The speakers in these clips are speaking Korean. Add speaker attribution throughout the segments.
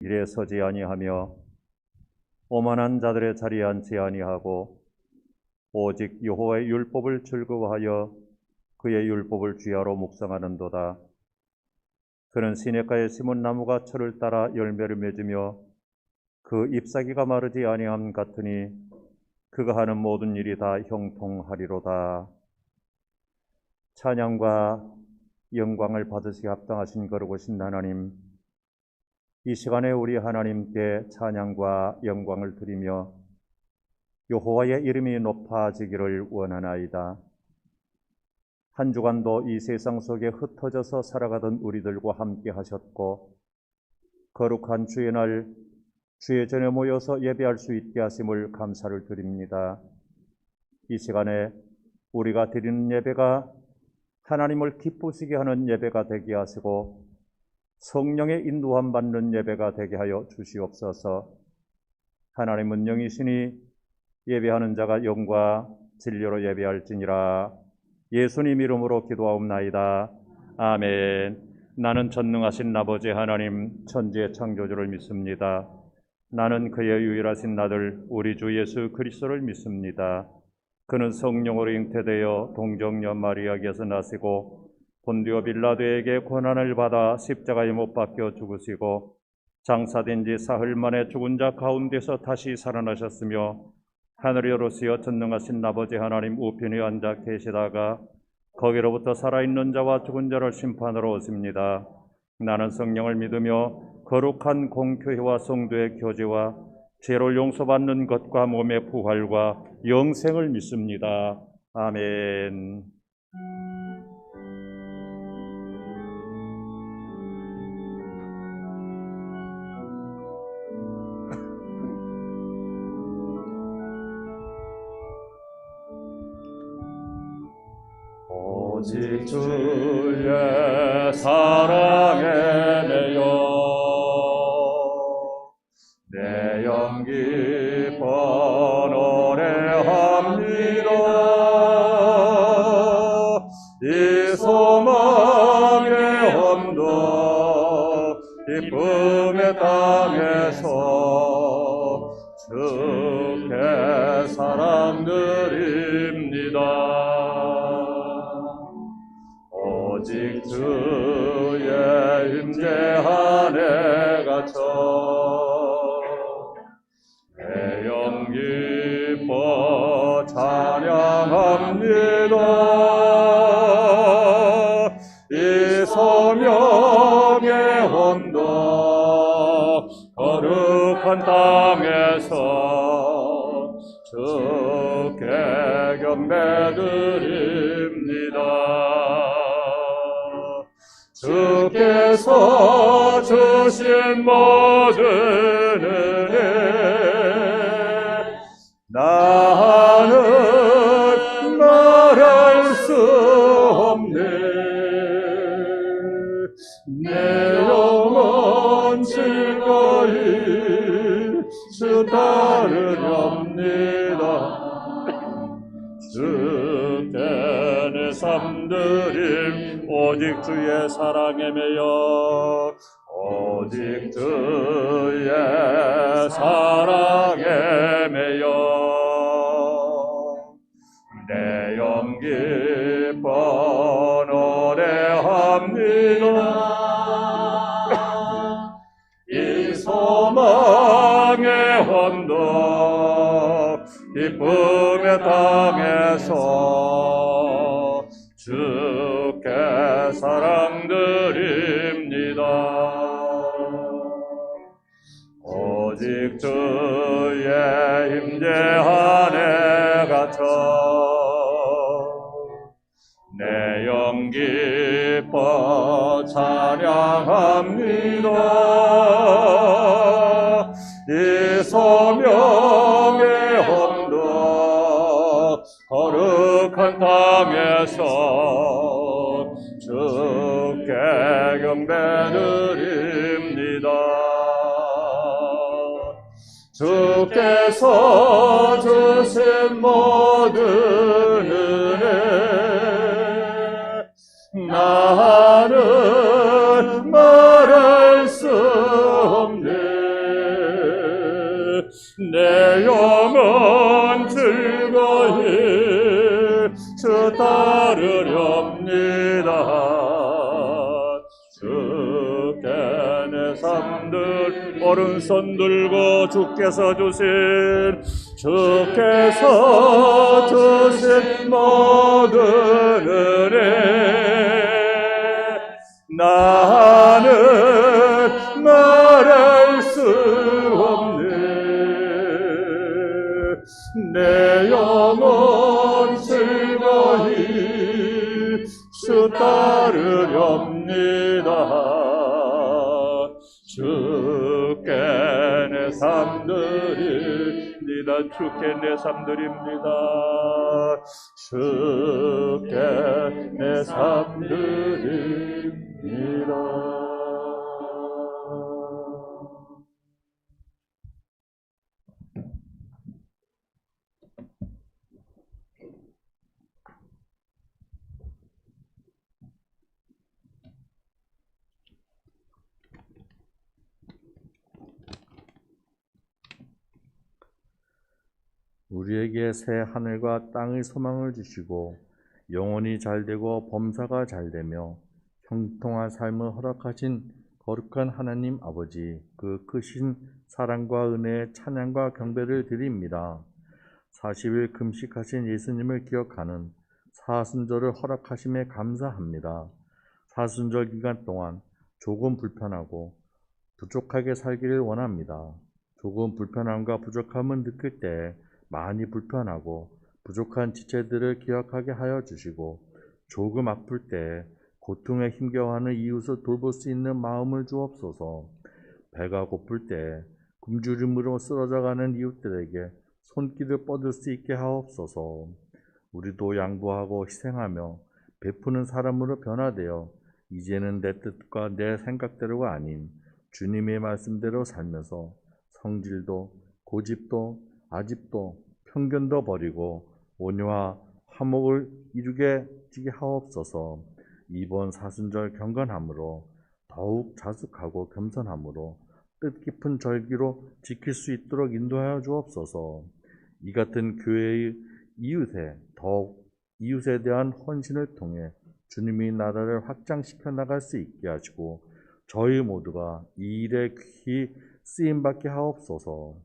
Speaker 1: 일에 서지 아니하며 오만한 자들의 자리에 앉지 아니하고 오직 여호와의 율법을 즐거워하여 그의 율법을 주야로 묵상하는도다. 그는 시냇가에 심은 나무가 철을 따라 열매를 맺으며 그 잎사귀가 마르지 아니함 같으니 그가 하는 모든 일이 다 형통하리로다. 찬양과 영광을 받으시기 합당하신 거룩하신 하나님, 이 시간에 우리 하나님께 찬양과 영광을 드리며 여호와의 이름이 높아지기를 원하나이다. 한 주간도 이 세상 속에 흩어져서 살아가던 우리들과 함께 하셨고 거룩한 주의 날 주의 전에 모여서 예배할 수 있게 하심을 감사를 드립니다. 이 시간에 우리가 드리는 예배가 하나님을 기쁘시게 하는 예배가 되게 하시고 성령의 인도함 받는 예배가 되게 하여 주시옵소서. 하나님은 영이시니 예배하는 자가 영과 진리로 예배할지니라. 예수님 이름으로 기도하옵나이다. 아멘. 나는 전능하신 아버지 하나님 천지의 창조주를 믿습니다. 나는 그의 유일하신 아들 우리 주 예수 그리스도를 믿습니다. 그는 성령으로 잉태되어 동정녀 마리아에게서 나시고 본디오 빌라도에게 고난을 받아 십자가에 못 박혀 죽으시고 장사된 지 사흘 만에 죽은 자 가운데서 다시 살아나셨으며 하늘에 오르시어 전능하신 아버지 하나님 우편에 앉아 계시다가 거기로부터 살아있는 자와 죽은 자를 심판하러 오십니다. 나는 성령을 믿으며 거룩한 공교회와 성도의 교제와 죄를 용서받는 것과 몸의 부활과 영생을 믿습니다. 아멘.
Speaker 2: 오직 주의 사랑에 내 영 기뻐 노래합니다. 이 소망의 언덕 기쁨의 땅에서 주께 사랑 드립니다. 오직 주의 임재 안에 갇혀 내 영 기뻐 찬양합니다. 이 소명의 언덕 거룩한 땅에서 주께 경배드립니다. 주께서 주신 모든 은혜 나는 말할 수 없네. 내 영혼 즐거이 주 따르렵니다. 주께 내 삶드림 오직 주의 사랑에 매여 오직 주의 사랑에 매여 내 영 기뻐 노래합니다. 이 소망의 언덕 기쁨의 땅에서 주께 사랑 드립니다. 오직 주의 임재 안에 갇혀 내 영 기뻐 찬양합니다. 이 소명의 언덕 거룩한 땅에서 주께 경배드립니다. 주께서 주신 모든 은혜 나는 말할 수 없네. 내 영혼 즐거이 주 따르렵니다. 주께 내 삶들 오른손 들고 주께서 주신 모든 은혜 나는 말할 수 없네. 내 영혼 즐거이 주 따르렵니다. 주께 내 삶들입니다. 주께 내 삶들입니다. 주께 내 삶들입니다.
Speaker 1: 우리에게 새 하늘과 땅의 소망을 주시고 영혼이 잘되고 범사가 잘되며 형통한 삶을 허락하신 거룩한 하나님 아버지, 그 크신 사랑과 은혜의 찬양과 경배를 드립니다. 40일 금식하신 예수님을 기억하는 사순절을 허락하심에 감사합니다. 사순절 기간 동안 조금 불편하고 부족하게 살기를 원합니다. 조금 불편함과 부족함을 느낄 때 많이 불편하고 부족한 지체들을 기억하게 하여 주시고, 조금 아플 때 고통에 힘겨워하는 이웃을 돌볼 수 있는 마음을 주옵소서. 배가 고플 때 굶주림으로 쓰러져가는 이웃들에게 손길을 뻗을 수 있게 하옵소서. 우리도 양보하고 희생하며 베푸는 사람으로 변화되어 이제는 내 뜻과 내 생각대로가 아닌 주님의 말씀대로 살면서 성질도 고집도 아집도 편견도 버리고 온유와 화목을 이루게 지게 하옵소서. 이번 사순절 경건함으로 더욱 자숙하고 겸손함으로 뜻깊은 절기로 지킬 수 있도록 인도하여 주옵소서. 이 같은 교회의 이웃에 대한 헌신을 통해 주님의 나라를 확장시켜 나갈 수 있게 하시고 저희 모두가 이 일에 귀히 쓰임받게 하옵소서.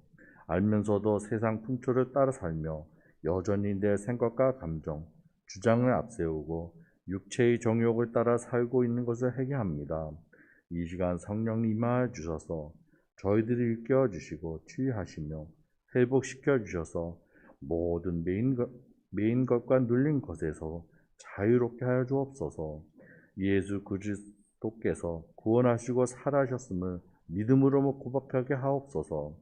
Speaker 1: 알면서도 세상 풍토를 따라 살며 여전히 내 생각과 감정, 주장을 앞세우고 육체의 정욕을 따라 살고 있는 것을 해결합니다. 이 시간 성령님 임하여 주셔서 저희들을 일깨워 주시고 치유하시며 회복시켜 주셔서 모든 매인 것과 눌린 것에서 자유롭게 하여 주옵소서. 예수 그리스도께서 구원하시고 살아셨음을 믿음으로 고백하게 하옵소서.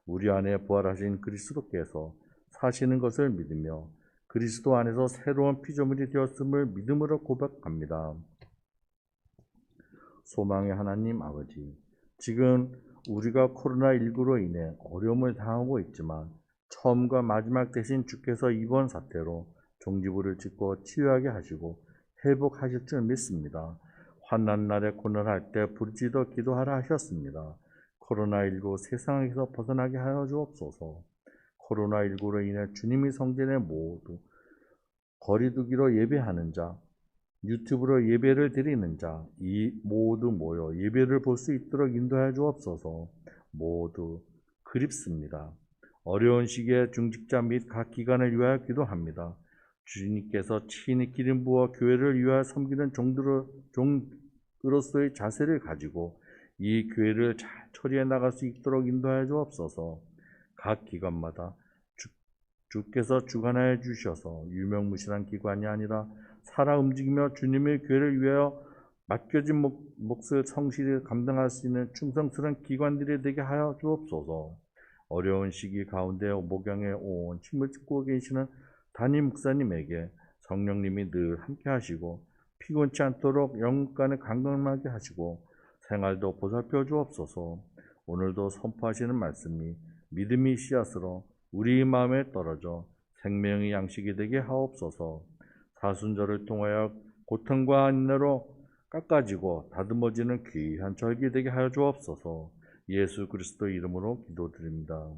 Speaker 1: 우리 안에 부활하신 그리스도께서 사시는 것을 믿으며 그리스도 안에서 새로운 피조물이 되었음을 믿음으로 고백합니다. 소망의 하나님 아버지, 지금 우리가 코로나19로 인해 어려움을 당하고 있지만 처음과 마지막 대신 주께서 이번 사태로 종지부를 찍고 치유하게 하시고 회복하실 줄 믿습니다. 환난 날에 고난할 때 부르짖어 기도하라 하셨습니다. 코로나19 세상에서 벗어나게 하여 주옵소서. 코로나19로 인해 주님의 성전에 모두 거리두기로 예배하는 자, 유튜브로 예배를 드리는 자, 이 모두 모여 예배를 볼 수 있도록 인도하여 주옵소서. 모두 그립습니다. 어려운 시기에 중직자 및 각 기관을 위하여 기도합니다. 주님께서 친히 기름 부어 교회를 위하여 섬기는 종으로서의 자세를 가지고 이 교회를 잘 처리해 나갈 수 있도록 인도하여 주옵소서. 각 기관마다 주께서 주관하여 주셔서 유명무실한 기관이 아니라 살아 움직이며 주님의 교회를 위하여 맡겨진 몫을 성실히 감당할 수 있는 충성스러운 기관들이 되게 하여 주옵소서. 어려운 시기 가운데 목양에 온 힘을 찍고 계시는 담임 목사님에게 성령님이 늘 함께 하시고 피곤치 않도록 영혼간을 강건하게 하시고 생활도 보살펴 주옵소서. 오늘도 선포하시는 말씀이 믿음의 씨앗으로 우리 마음에 떨어져 생명의 양식이 되게 하옵소서. 사순절을 통하여 고통과 인내로 깎아지고 다듬어지는 귀한 절기 되게 하여 주옵소서.
Speaker 3: 예수 그리스도 이름으로 기도드립니다.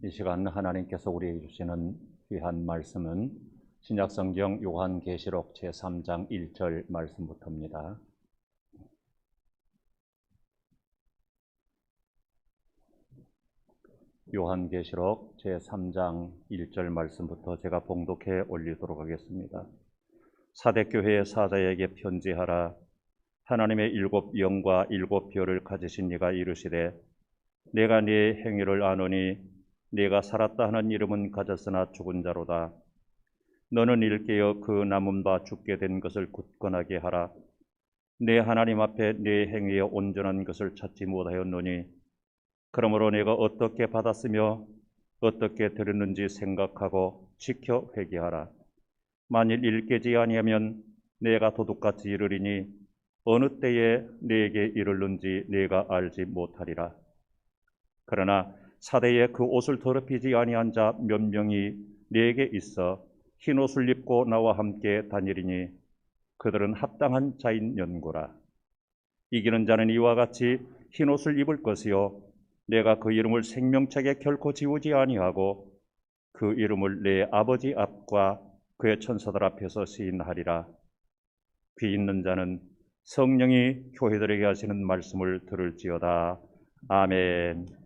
Speaker 1: 이 시간 하나님께서 우리에게 주시는 귀한 말씀은 신약성경 요한계시록 제3장 1절 말씀부터입니다. 요한계시록 제3장 1절 말씀부터 제가 봉독해 올리도록 하겠습니다. 사대교회의 사자에게 편지하라. 하나님의 일곱 영과 일곱 별을 가지신 이가 이르시되 내가 네 행위를 아노니 네가 살았다 하는 이름은 가졌으나 죽은 자로다. 너는 일깨어 그 남은 바 죽게 된 것을 굳건하게 하라. 내 하나님 앞에 네 행위에 온전한 것을 찾지 못하였노니 그러므로 내가 어떻게 받았으며 어떻게 들었는지 생각하고 지켜 회개하라. 만일 일깨지 아니하면 내가 도둑같이 이르리니 어느 때에 네게 이르는지 내가 알지 못하리라. 그러나 사대에 그 옷을 더럽히지 아니한 자 몇 명이 네게 있어 흰 옷을 입고 나와 함께 다니리니 그들은 합당한 자인 연고라. 이기는 자는 이와 같이 흰 옷을 입을 것이요 내가 그 이름을 생명책에 결코 지우지 아니하고 그 이름을 내 아버지 앞과 그의 천사들 앞에서 시인하리라. 귀 있는 자는 성령이 교회들에게 하시는 말씀을 들을지어다. 아멘.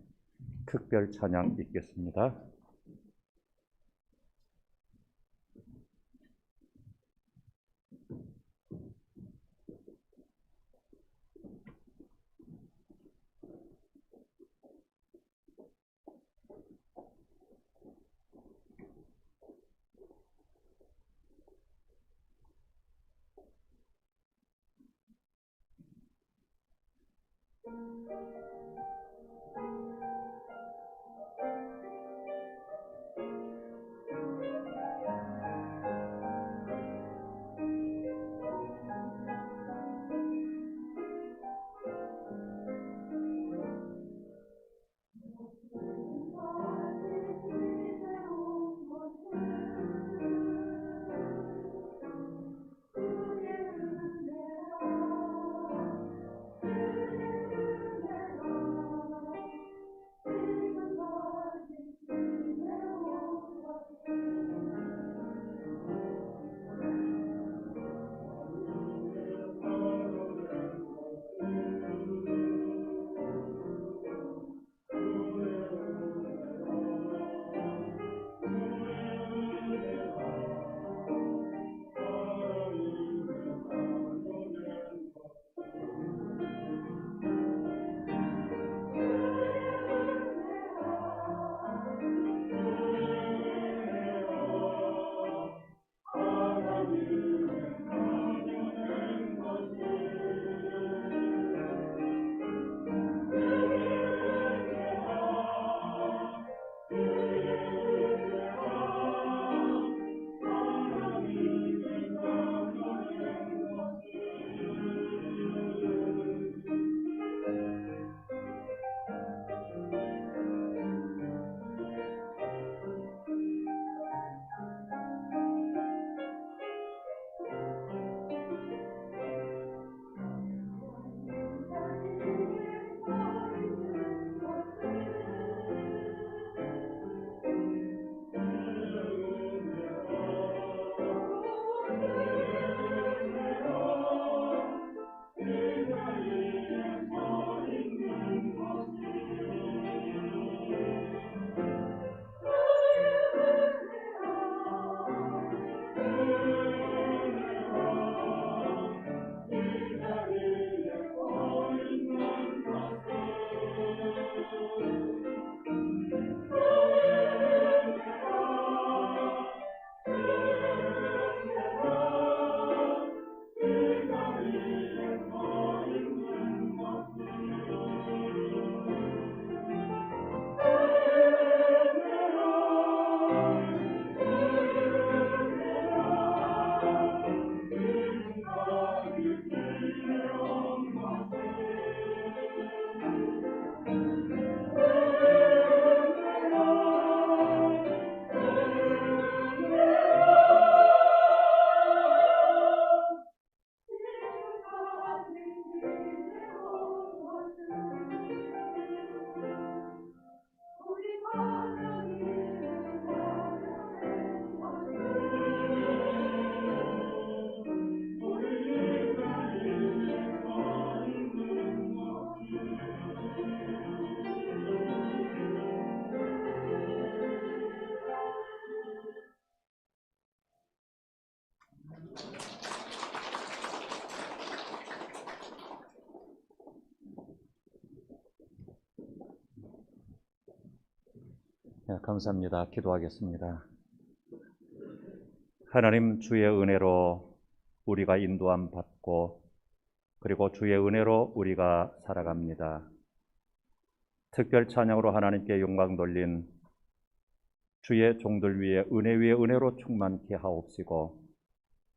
Speaker 1: 특별 찬양 읽겠습니다. 감사합니다. 기도하겠습니다. 하나님, 주의 은혜로 우리가 인도함 받고 그리고 주의 은혜로 우리가 살아갑니다. 특별 찬양으로 하나님께 영광 돌린 주의 종들 위에 은혜 위에 은혜로 충만케 하옵시고,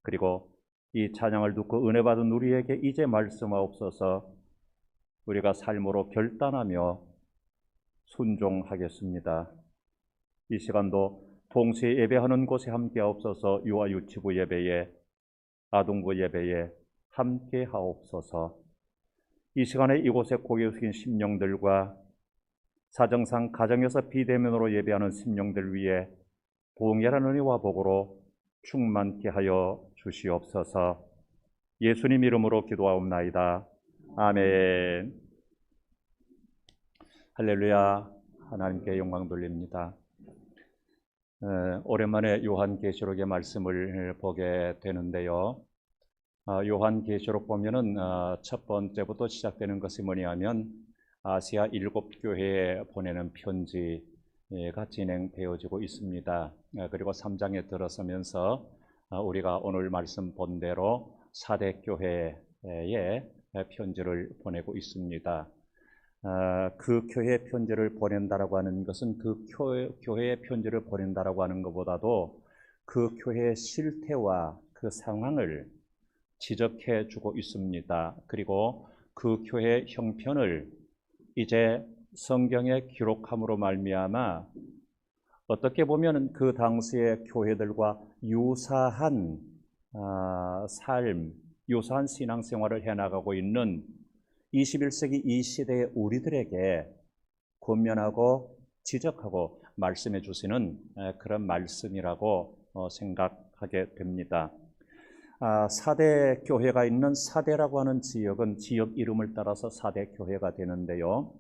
Speaker 1: 그리고 이 찬양을 듣고 은혜 받은 우리에게 이제 말씀하옵소서. 우리가 삶으로 결단하며 순종하겠습니다. 이 시간도 동시에 예배하는 곳에 함께 하옵소서. 유아 유치부 예배에, 아동부 예배에 함께 하옵소서. 이 시간에 이곳에 고개 숙인 심령들과 사정상 가정에서 비대면으로 예배하는 심령들 위해 동일한 은혜와 복으로 충만케 하여 주시옵소서. 예수님 이름으로 기도하옵나이다. 아멘. 할렐루야. 하나님께 영광 돌립니다. 오랜만에 요한계시록의 말씀을 보게 되는데요. 요한계시록 보면은 첫 번째부터 시작되는 것이 뭐냐면 아시아 7교회에 보내는 편지가 진행되어지고 있습니다. 그리고 3장에 들어서면서 우리가 오늘 말씀 본 대로 4대 교회에 편지를 보내고 있습니다. 그 교회에 편지를 보낸다라고 하는 것은 그 교회에 편지를 보낸다라고 하는 것보다도 그 교회의 실태와 그 상황을 지적해 주고 있습니다. 그리고 그 교회의 형편을 이제 성경에 기록함으로 말미암아 어떻게 보면 그 당시의 교회들과 유사한 삶, 유사한 신앙생활을 해나가고 있는 21세기 이 시대의 우리들에게 권면하고 지적하고 말씀해 주시는 그런 말씀이라고 생각하게 됩니다. 4대 교회가 있는 사대라고 하는 지역은 지역 이름을 따라서 4대 교회가 되는데요.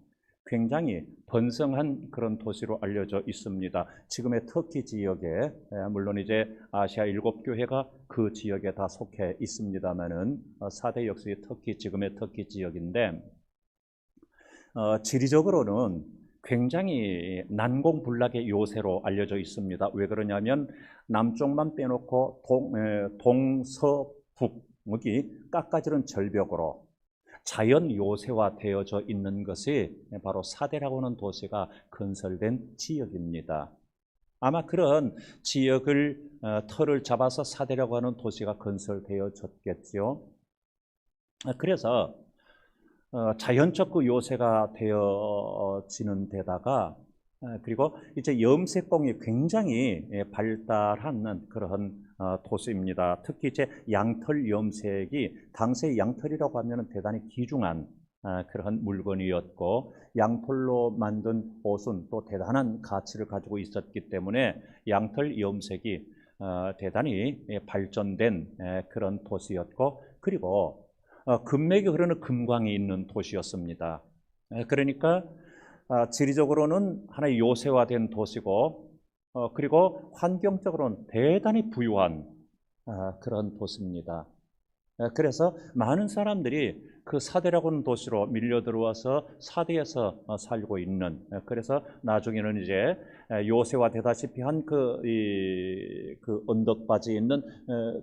Speaker 1: 굉장히 번성한 그런 도시로 알려져 있습니다. 지금의 터키 지역에, 물론 이제 아시아 7교회가 그 지역에 다 속해 있습니다만은 4대 역시 지금의 터키 지역인데, 지리적으로는 굉장히 난공불락의 요새로 알려져 있습니다. 왜 그러냐면 남쪽만 빼놓고 동서북이 깎아지른 절벽으로 자연 요새화 되어져 있는 것이 바로 사대라고 하는 도시가 건설된 지역입니다. 아마 그런 지역을 터를 잡아서 사대라고 하는 도시가 건설되어졌겠죠. 그래서 자연적 그 요새가 되어지는 데다가 그리고 이제 염색공이 굉장히 발달한 그런 도시입니다. 특히 이제 양털 염색이 당시의 양털이라고 하면 대단히 귀중한 그런 물건이었고, 양털로 만든 옷은 또 대단한 가치를 가지고 있었기 때문에 양털 염색이 대단히 발전된 그런 도시였고, 그리고 금맥이 흐르는 금광이 있는 도시였습니다. 그러니까 지리적으로는 하나의 요새화된 도시고, 그리고 환경적으로는 대단히 부유한 그런 도시입니다. 그래서 많은 사람들이 그 사대라고 하는 도시로 밀려 들어와서 사대에서 살고 있는, 그래서 나중에는 이제 요새화되다시피 한 그 언덕바지에 있는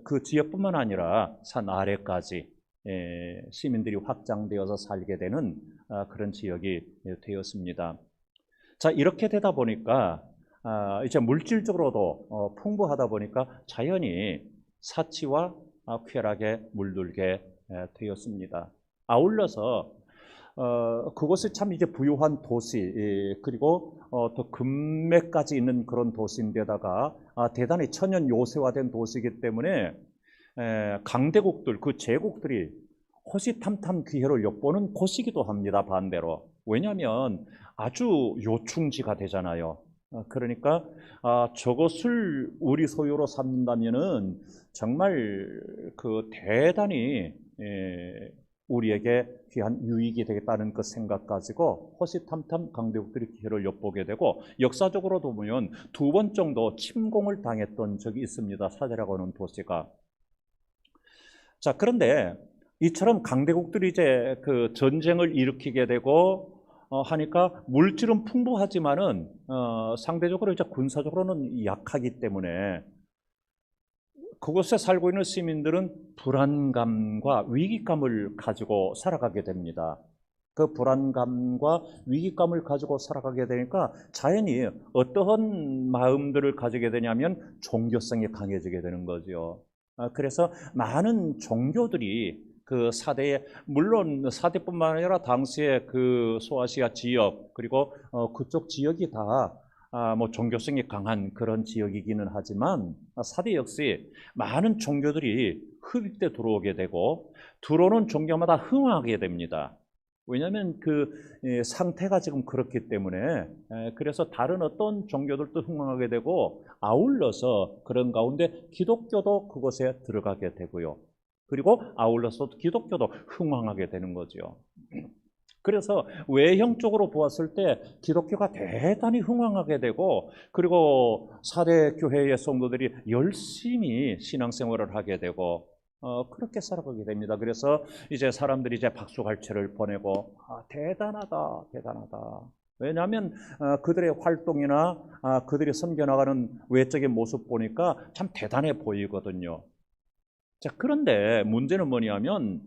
Speaker 1: 그 지역뿐만 아니라 산 아래까지 시민들이 확장되어서 살게 되는 그런 지역이 되었습니다. 자, 이렇게 되다 보니까 이제 물질적으로도 풍부하다 보니까 자연이 사치와 쾌락에 물들게 되었습니다. 아울러서 그곳이 참 이제 부유한 도시, 그리고 또 금맥까지 있는 그런 도시인데다가 대단히 천연 요새화된 도시이기 때문에 강대국들, 그 제국들이 호시탐탐 기회를 엿보는 곳이기도 합니다. 반대로. 왜냐하면 아주 요충지가 되잖아요. 그러니까 저것을 우리 소유로 삼는다면은 정말 그 대단히 우리에게 귀한 유익이 되겠다는 그 생각 가지고 호시탐탐 강대국들이 기회를 엿보게 되고, 역사적으로도 보면 2번 정도 침공을 당했던 적이 있습니다. 사대라고 하는 도시가. 자, 그런데 이처럼 강대국들이 이제 그 전쟁을 일으키게 되고 하니까 물질은 풍부하지만은 상대적으로 이제 군사적으로는 약하기 때문에 그곳에 살고 있는 시민들은 불안감과 위기감을 가지고 살아가게 됩니다. 그 불안감과 위기감을 가지고 살아가게 되니까 자연히 어떠한 마음들을 가지게 되냐면 종교성이 강해지게 되는 거죠. 그래서 많은 종교들이 그 사대에, 물론 사대뿐만 아니라 당시에 그 소아시아 지역 그리고 그쪽 지역이 다 뭐 종교성이 강한 그런 지역이기는 하지만 사대 역시 많은 종교들이 흡입돼 들어오게 되고 들어오는 종교마다 흥하게 됩니다. 왜냐하면 그 상태가 지금 그렇기 때문에 그래서 다른 어떤 종교들도 흥황하게 되고 아울러서 그런 가운데 기독교도 그곳에 들어가게 되고요. 그리고 아울러서 기독교도 흥황하게 되는 거죠. 그래서 외형적으로 보았을 때 기독교가 대단히 흥황하게 되고 그리고 사대 교회의 성도들이 열심히 신앙생활을 하게 되고 그렇게 살아가게 됩니다. 그래서 이제 사람들이 이제 박수갈채를 보내고 대단하다, 대단하다. 왜냐하면 그들의 활동이나 그들이 섬겨나가는 외적인 모습 보니까 참 대단해 보이거든요. 자, 그런데 문제는 뭐냐면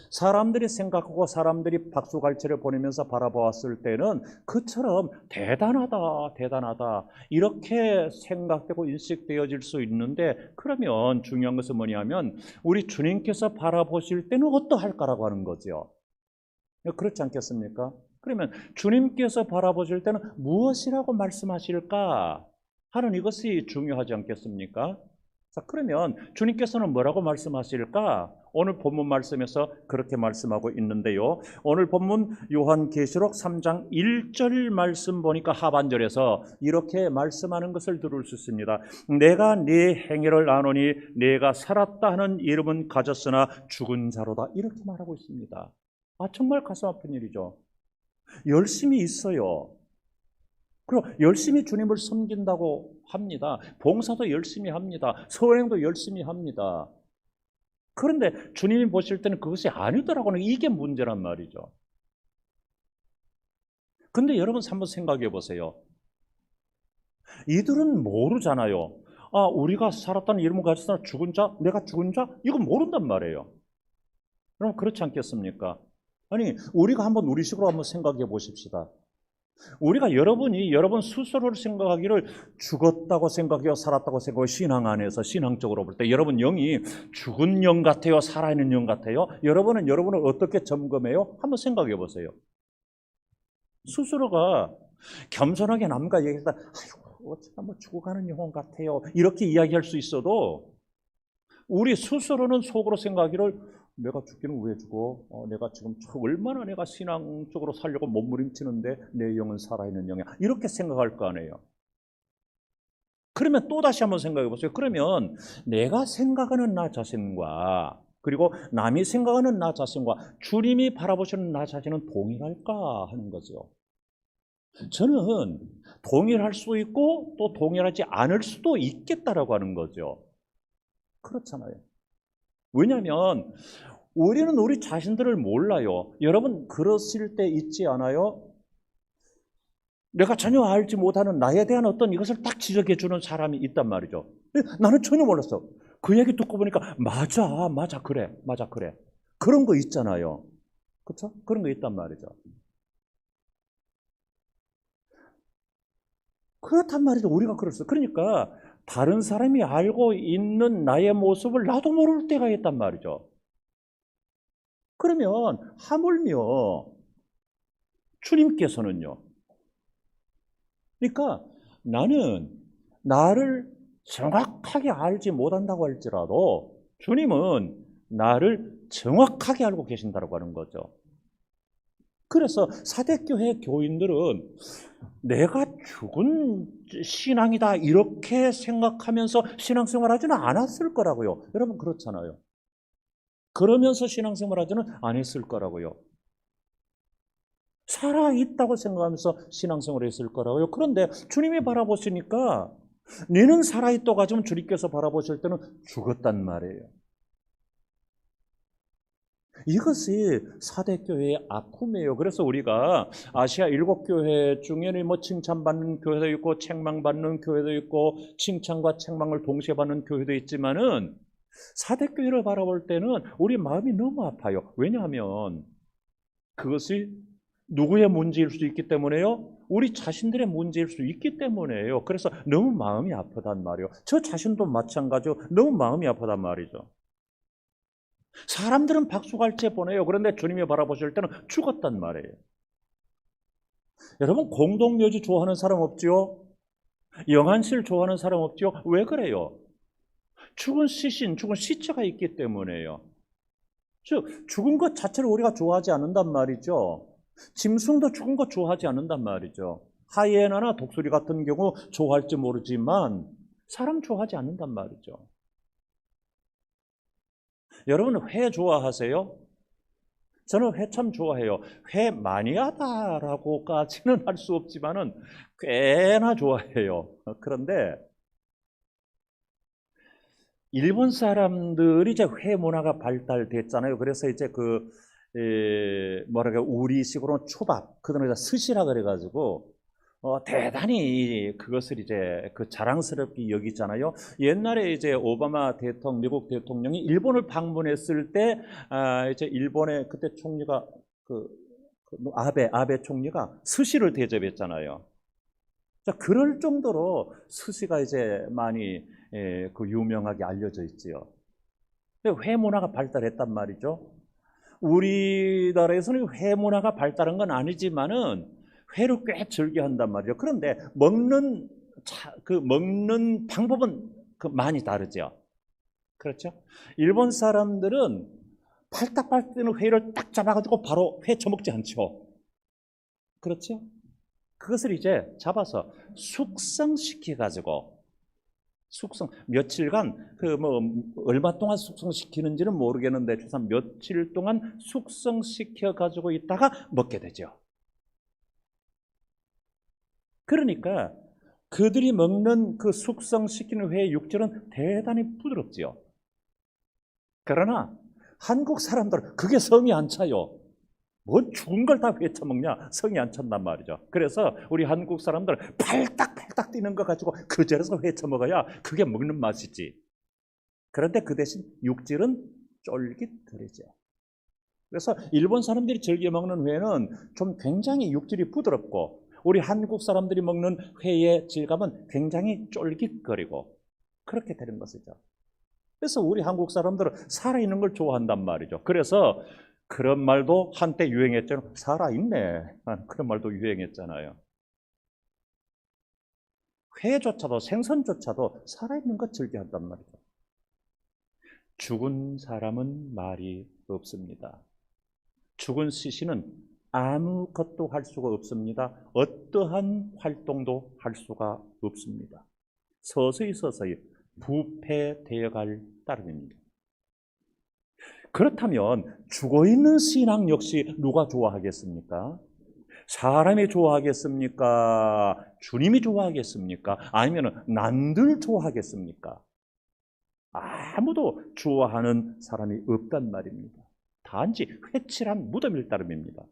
Speaker 1: 사람들이 생각하고 사람들이 박수갈채를 보내면서 바라보았을 때는 그처럼 대단하다, 대단하다 이렇게 생각되고 인식되어질 수 있는데 그러면 중요한 것은 뭐냐면 우리 주님께서 바라보실 때는 어떠할까라고 하는 거죠. 그렇지 않겠습니까? 그러면 주님께서 바라보실 때는 무엇이라고 말씀하실까 하는 이것이 중요하지 않겠습니까? 자, 그러면 주님께서는 뭐라고 말씀하실까? 오늘 본문 말씀에서 그렇게 말씀하고 있는데요. 오늘 본문 요한계시록 3장 1절 말씀 보니까 하반절에서 이렇게 말씀하는 것을 들을 수 있습니다. 내가 네 행위를 아노니 네가 살았다 하는 이름은 가졌으나 죽은 자로다. 이렇게 말하고 있습니다. 정말 가슴 아픈 일이죠. 열심히 있어요. 그리고 열심히 주님을 섬긴다고 합니다. 봉사도 열심히 합니다. 서행도 열심히 합니다. 그런데 주님이 보실 때는 그것이 아니더라고는 이게 문제란 말이죠. 근데 여러분 한번 생각해 보세요. 이들은 모르잖아요. 우리가 살았다는 이름을 가졌으나 죽은 자, 내가 죽은 자? 이건 모른단 말이에요. 그럼 그렇지 않겠습니까? 아니, 우리가 한번 우리식으로 한번 생각해 보십시다. 우리가 여러분 스스로를 생각하기를 죽었다고 생각해요, 살았다고 생각해요. 신앙 안에서 신앙적으로 볼 때 여러분 영이 죽은 영 같아요, 살아있는 영 같아요? 여러분은 여러분을 어떻게 점검해요? 한번 생각해 보세요. 스스로가 겸손하게 남과 얘기했다. 아이고, 어쩌다 뭐 죽어가는 영혼 같아요. 이렇게 이야기할 수 있어도 우리 스스로는 속으로 생각하기를 내가 죽기는 왜 죽어? 내가 지금 얼마나 내가 신앙적으로 살려고 몸부림치는데 내 영은 살아있는 영이야. 이렇게 생각할 거 아니에요. 그러면 또다시 한번 생각해 보세요. 그러면 내가 생각하는 나 자신과 그리고 남이 생각하는 나 자신과 주님이 바라보시는 나 자신은 동일할까 하는 거죠. 저는 동일할 수 있고 또 동일하지 않을 수도 있겠다라고 하는 거죠. 그렇잖아요. 왜냐하면 우리는 우리 자신들을 몰라요. 여러분 그러실 때 있지 않아요? 내가 전혀 알지 못하는 나에 대한 어떤 이것을 딱 지적해 주는 사람이 있단 말이죠. 나는 전혀 몰랐어. 그 얘기 듣고 보니까 맞아 그래. 그런 거 있잖아요. 그렇죠? 그런 거 있단 말이죠. 그렇단 말이죠. 우리가 그랬어. 그러니까 다른 사람이 알고 있는 나의 모습을 나도 모를 때가 있단 말이죠. 그러면 하물며 주님께서는요. 그러니까 나는 나를 정확하게 알지 못한다고 할지라도 주님은 나를 정확하게 알고 계신다고 하는 거죠. 그래서 사대교회 교인들은 내가 죽은 신앙이다 이렇게 생각하면서 신앙생활하지는 않았을 거라고요. 여러분 그렇잖아요. 그러면서 신앙생활하지는 않았을 거라고요. 살아있다고 생각하면서 신앙생활을 했을 거라고요. 그런데 주님이 바라보시니까 너는 살아있다고 하지만 주님께서 바라보실 때는 죽었단 말이에요. 이것이 사대교회의 아픔이에요. 그래서 우리가 아시아 7교회 중에는 뭐 칭찬받는 교회도 있고 책망받는 교회도 있고 칭찬과 책망을 동시에 받는 교회도 있지만은 사대교회를 바라볼 때는 우리 마음이 너무 아파요. 왜냐하면 그것이 누구의 문제일 수 있기 때문에요? 우리 자신들의 문제일 수 있기 때문에요. 그래서 너무 마음이 아프단 말이에요. 저 자신도 마찬가지로 너무 마음이 아프단 말이죠. 사람들은 박수갈채 보내요. 그런데 주님이 바라보실 때는 죽었단 말이에요. 여러분, 공동묘지 좋아하는 사람 없지요? 영안실 좋아하는 사람 없지요? 왜 그래요? 죽은 시신, 죽은 시체가 있기 때문에요. 즉, 죽은 것 자체를 우리가 좋아하지 않는단 말이죠. 짐승도 죽은 거 좋아하지 않는단 말이죠. 하이에나나 독수리 같은 경우 좋아할지 모르지만 사람 좋아하지 않는단 말이죠. 여러분, 회 좋아하세요? 저는 회 참 좋아해요. 회 마니아다라고까지는 할 수 없지만은 꽤나 좋아해요. 그런데 일본 사람들이 이제 회 문화가 발달됐잖아요. 그래서 이제 뭐랄까, 우리식으로는 초밥, 그다음에 스시라 그래가지고 대단히 그것을 이제 자랑스럽게 여기잖아요. 옛날에 이제 오바마 대통령, 미국 대통령이 일본을 방문했을 때, 이제 일본의 그때 총리가 아베 총리가 스시를 대접했잖아요. 자, 그럴 정도로 스시가 이제 많이 유명하게 알려져 있지요. 회 문화가 발달했단 말이죠. 우리나라에서는 회 문화가 발달한 건 아니지만은 회를 꽤 즐겨한단 말이죠. 그런데 먹는 방법은 많이 다르죠. 그렇죠? 일본 사람들은 팔딱팔딱 뛰는 회를 딱 잡아가지고 바로 회 처먹지 않죠. 그렇죠? 그것을 이제 잡아서 숙성시켜가지고 며칠간 얼마 동안 숙성시키는지는 모르겠는데 최소한 며칠 동안 숙성시켜가지고 있다가 먹게 되죠. 그러니까 그들이 먹는 그 숙성시키는 회의 육질은 대단히 부드럽지요. 그러나 한국 사람들은 그게 성이 안 차요. 뭐 죽은 걸 다 회 처먹냐? 성이 안 찼단 말이죠. 그래서 우리 한국 사람들은 팔딱팔딱 뛰는 거 가지고 그 자리에서 회 처먹어야 그게 먹는 맛이지. 그런데 그 대신 육질은 쫄깃거리죠. 그래서 일본 사람들이 즐겨 먹는 회는 좀 굉장히 육질이 부드럽고 우리 한국 사람들이 먹는 회의 질감은 굉장히 쫄깃거리고 그렇게 되는 것이죠. 그래서 우리 한국 사람들은 살아있는 걸 좋아한단 말이죠. 그래서 그런 말도 한때 유행했잖아요. 살아있네. 그런 말도 유행했잖아요. 회조차도 생선조차도 살아있는 것 즐겨한단 말이죠. 죽은 사람은 말이 없습니다. 죽은 시신은 아무것도 할 수가 없습니다. 어떠한 활동도 할 수가 없습니다. 서서히 부패되어 갈 따름입니다. 그렇다면 죽어있는 신앙 역시 누가 좋아하겠습니까? 사람이 좋아하겠습니까? 주님이 좋아하겠습니까? 아니면 남들 좋아하겠습니까? 아무도 좋아하는 사람이 없단 말입니다. 단지 회칠한 무덤일 따름입니다.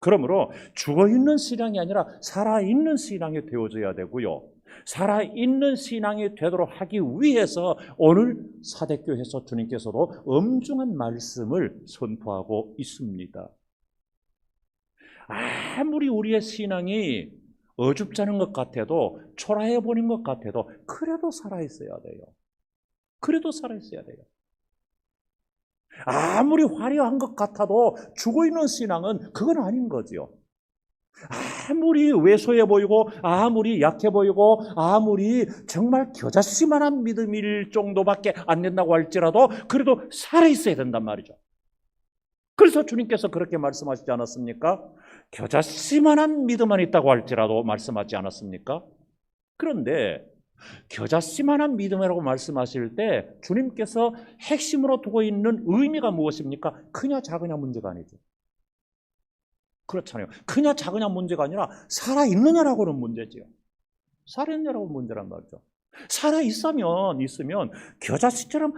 Speaker 1: 그러므로 죽어있는 신앙이 아니라 살아있는 신앙이 되어져야 되고요. 살아있는 신앙이 되도록 하기 위해서 오늘 사대교회에서 주님께서도 엄중한 말씀을 선포하고 있습니다. 아무리 우리의 신앙이 어줍잖은 것 같아도 초라해 보이는 것 같아도 그래도 살아있어야 돼요. 그래도 살아있어야 돼요. 아무리 화려한 것 같아도 죽어있는 신앙은 그건 아닌 거죠. 아무리 왜소해 보이고 아무리 약해 보이고 아무리 정말 겨자씨만한 믿음일 정도밖에 안 된다고 할지라도 그래도 살아있어야 된단 말이죠. 그래서 주님께서 그렇게 말씀하시지 않았습니까? 겨자씨만한 믿음만 있다고 할지라도 말씀하지 않았습니까? 그런데 겨자씨만한 믿음이라고 말씀하실 때 주님께서 핵심으로 두고 있는 의미가 무엇입니까? 크냐 작으냐 문제가 아니죠. 그렇잖아요. 크냐 작으냐 문제가 아니라 살아있느냐라고는 문제지요. 살아있느냐라고 문제란 말이죠. 살아있으면 겨자씨처럼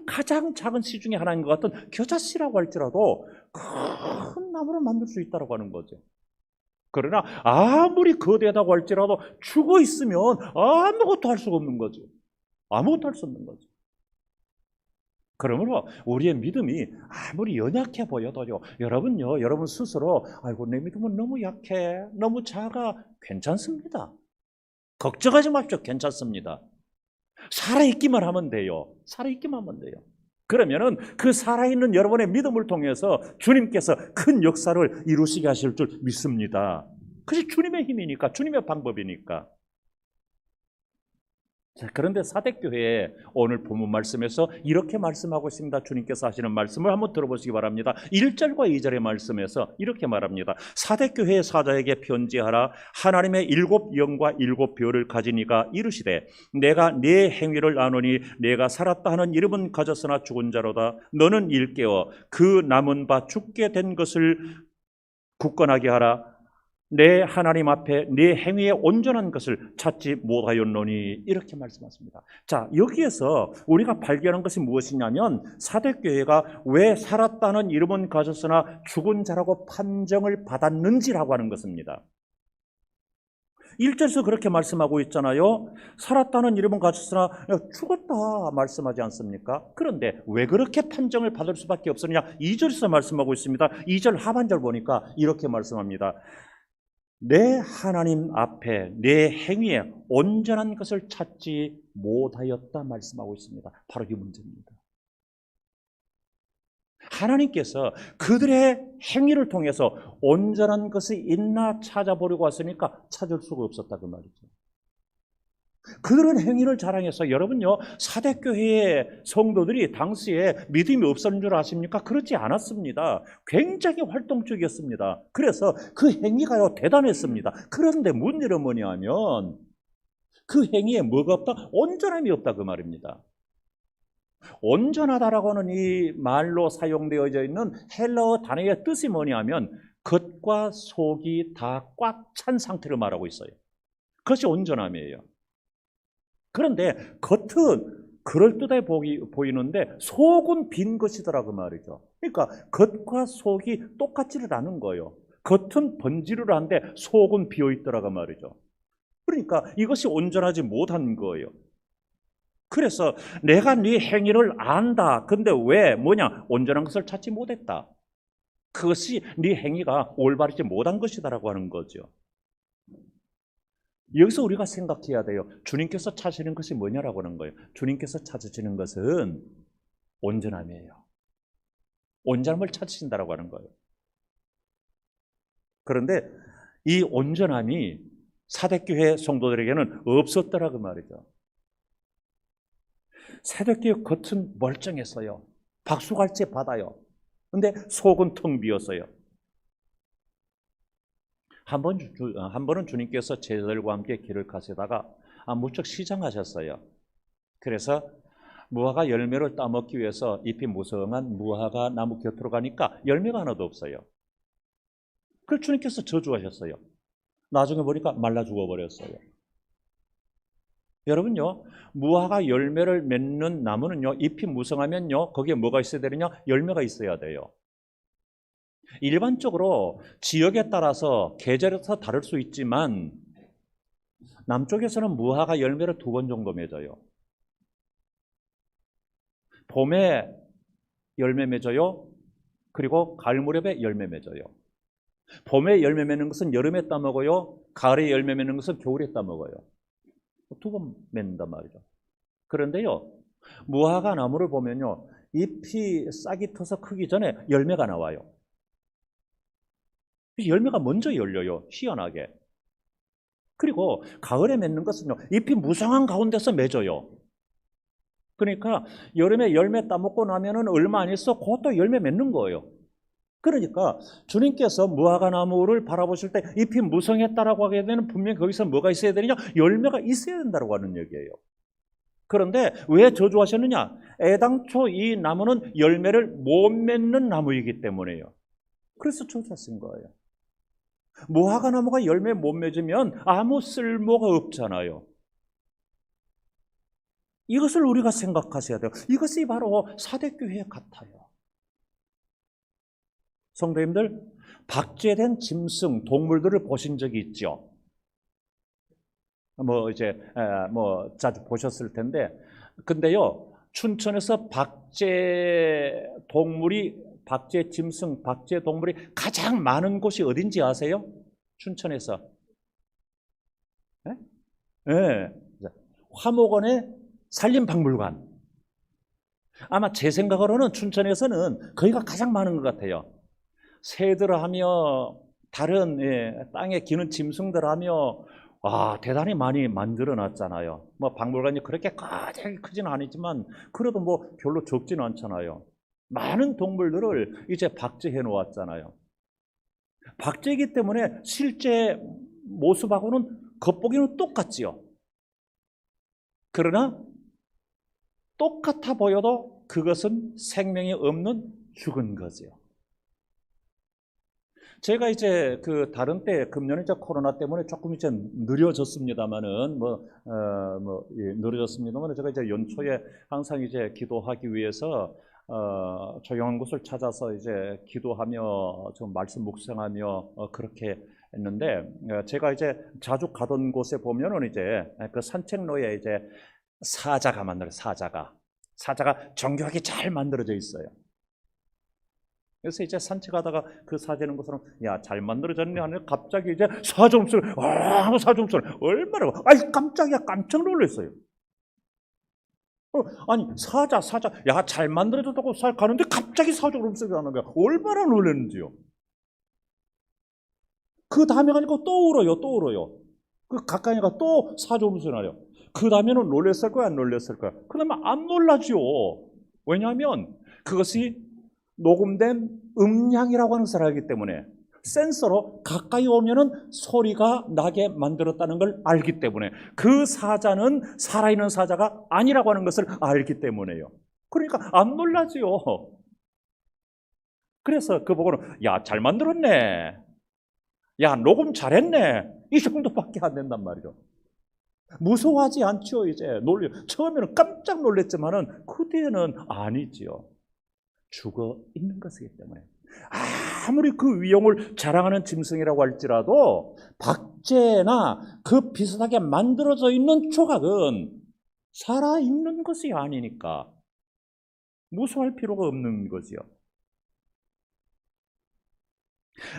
Speaker 1: 가장 작은 씨 중에 하나인 것 같은 겨자씨라고 할지라도 큰 나무를 만들 수 있다고 하는 거죠. 그러나 아무리 거대하다고 할지라도 죽어 있으면 아무것도 할 수가 없는 거죠. 아무것도 할 수 없는 거죠. 그러므로 우리의 믿음이 아무리 연약해 보여도요, 여러분요, 여러분 스스로 아이고 내 믿음은 너무 약해, 너무 작아, 괜찮습니다. 걱정하지 마십시오. 괜찮습니다. 살아있기만 하면 돼요. 살아있기만 하면 돼요. 그러면은 그 살아있는 여러분의 믿음을 통해서 주님께서 큰 역사를 이루시게 하실 줄 믿습니다. 그것이 주님의 힘이니까, 주님의 방법이니까. 자, 그런데 사대교회에 오늘 본문 말씀에서 이렇게 말씀하고 있습니다. 주님께서 하시는 말씀을 한번 들어보시기 바랍니다. 1절과 2절의 말씀에서 이렇게 말합니다. 사대교회의 사자에게 편지하라. 하나님의 7 영과 7 별을 가진 이가 이르시되 내가 네 행위를 아노니 내가 살았다 하는 이름은 가졌으나 죽은 자로다. 너는 일깨어 그 남은 바 죽게 된 것을 굳건하게 하라. 내 하나님 앞에 네 행위에 온전한 것을 찾지 못하였노니 이렇게 말씀하십니다. 자, 여기에서 우리가 발견한 것이 무엇이냐면 사대교회가 왜 살았다는 이름은 가졌으나 죽은 자라고 판정을 받았는지라고 하는 것입니다. 1절에서 그렇게 말씀하고 있잖아요. 살았다는 이름은 가졌으나 죽었다 말씀하지 않습니까? 그런데 왜 그렇게 판정을 받을 수밖에 없었느냐? 2절에서 말씀하고 있습니다. 2절 하반절 보니까 이렇게 말씀합니다. 내 하나님 앞에 내 행위에 온전한 것을 찾지 못하였다 말씀하고 있습니다. 바로 이 문제입니다. 하나님께서 그들의 행위를 통해서 온전한 것이 있나 찾아보려고 왔으니까 찾을 수가 없었다 그 말이죠. 그들은 행위를 자랑해서 여러분요, 사대교회의 성도들이 당시에 믿음이 없었는 줄 아십니까? 그렇지 않았습니다. 굉장히 활동적이었습니다. 그래서 그 행위가요 대단했습니다. 그런데 문제는 뭐냐면 그 행위에 뭐가 없다? 온전함이 없다 그 말입니다. 온전하다라고 하는 이 말로 사용되어져 있는 헬라어 단어의 뜻이 뭐냐면 겉과 속이 다 꽉 찬 상태를 말하고 있어요. 그것이 온전함이에요. 그런데 겉은 그럴듯해 보이는데 속은 빈 것이더라 그 말이죠. 그러니까 겉과 속이 똑같지를 않은 거예요. 겉은 번지르르 한데 속은 비어있더라 그 말이죠. 그러니까 이것이 온전하지 못한 거예요. 그래서 내가 네 행위를 안다. 근데 왜 뭐냐? 온전한 것을 찾지 못했다. 그것이 네 행위가 올바르지 못한 것이다라고 하는 거죠. 여기서 우리가 생각해야 돼요. 주님께서 찾으시는 것이 뭐냐라고 하는 거예요. 주님께서 찾으시는 것은 온전함이에요. 온전함을 찾으신다라고 하는 거예요. 그런데 이 온전함이 사대교회 성도들에게는 없었더라 그 말이죠. 사대교회 겉은 멀쩡했어요. 박수갈채 받아요. 근데 속은 텅 비었어요. 한 번은 주님께서 제자들과 함께 길을 가시다가 무척 시장하셨어요. 그래서 무화과 열매를 따먹기 위해서 잎이 무성한 무화과 나무 곁으로 가니까 열매가 하나도 없어요. 그래서 주님께서 저주하셨어요. 나중에 보니까 말라 죽어버렸어요. 여러분요, 무화과 열매를 맺는 나무는요, 잎이 무성하면요, 거기에 뭐가 있어야 되느냐? 열매가 있어야 돼요. 일반적으로 지역에 따라서 계절에 따라서 다를 수 있지만 남쪽에서는 무화과 열매를 2번 정도 맺어요. 봄에 열매 맺어요. 그리고 가을 무렵에 열매 맺어요. 봄에 열매 맺는 것은 여름에 따먹어요. 가을에 열매 맺는 것은 겨울에 따먹어요. 2번 맺는단 말이죠. 그런데요, 무화과 나무를 보면요, 잎이 싹이 터서 크기 전에 열매가 나와요. 열매가 먼저 열려요. 희한하게. 그리고 가을에 맺는 것은요, 잎이 무성한 가운데서 맺어요. 그러니까 여름에 열매 따먹고 나면은 얼마 안 있어 그것도 열매 맺는 거예요. 그러니까 주님께서 무화과 나무를 바라보실 때 잎이 무성했다라고 하게 되면 분명히 거기서 뭐가 있어야 되느냐? 열매가 있어야 된다고 하는 얘기예요. 그런데 왜 저주하셨느냐? 애당초 이 나무는 열매를 못 맺는 나무이기 때문에요. 그래서 저주하신 거예요. 무화과 나무가 열매 못 맺으면 아무 쓸모가 없잖아요. 이것을 우리가 생각하셔야 돼요. 이것이 바로 사대교회 같아요. 성도님들, 박제된 짐승, 동물들을 보신 적이 있죠? 자주 보셨을 텐데, 근데요, 춘천에서 박제 짐승, 박제 동물이 가장 많은 곳이 어딘지 아세요? 춘천에서. 네? 네. 화목원의 산림박물관. 아마 제 생각으로는 춘천에서는 거기가 가장 많은 것 같아요. 새들하며 다른 땅에 기는 짐승들하며 대단히 많이 만들어 놨잖아요. 뭐 박물관이 그렇게 거대하게 크지는 않지만 그래도 뭐 별로 적지는 않잖아요. 많은 동물들을 이제 박제해 놓았잖아요. 박제이기 때문에 실제 모습하고는 겉보기는 똑같지요. 그러나 똑같아 보여도 그것은 생명이 없는 죽은 거지요. 제가 이제 다른 때 금년에 이제 코로나 때문에 조금 이제 느려졌습니다만은 느려졌습니다만은 제가 이제 연초에 항상 이제 기도하기 위해서 조용한 곳을 찾아서 이제 기도하며 좀 말씀 묵상하며 그렇게 했는데, 제가 이제 자주 가던 곳에 보면은 이제 그 산책로에 이제 사자가 정교하게 잘 만들어져 있어요. 그래서 이제 산책하다가 그 사자는 것으로 잘 만들어졌네 하는 갑자기 이제 사자 울음소리 하고 사자 울음소리 얼마나 깜짝이야, 깜짝 놀랐어요. 아니 사자 잘 만들어졌다고 가는데 갑자기 사자 울음소리가 나는 거야. 얼마나 놀랐는지요. 그 다음에 가니까 또 울어요. 그 가까이 가니까 또 사자 울음소리 나요. 그 다음에는 놀랐을 거야, 안 놀랐을 거야? 그 다음에 안 놀라지요. 왜냐하면 그것이 녹음된 음량이라고 하는 것을 알기 때문에, 센서로 가까이 오면은 소리가 나게 만들었다는 걸 알기 때문에, 그 사자는 살아있는 사자가 아니라고 하는 것을 알기 때문에요. 그러니까 안 놀라지요. 그래서 그 보고는 잘 만들었네, 녹음 잘했네, 이 정도밖에 안 된단 말이죠. 무서워하지 않죠. 이제 처음에는 깜짝 놀랐지만은 그 뒤에는 아니지요. 죽어 있는 것이기 때문에. 아무리 그 위용을 자랑하는 짐승이라고 할지라도 박제나 그 비슷하게 만들어져 있는 조각은 살아있는 것이 아니니까 무서워할 필요가 없는 거지요.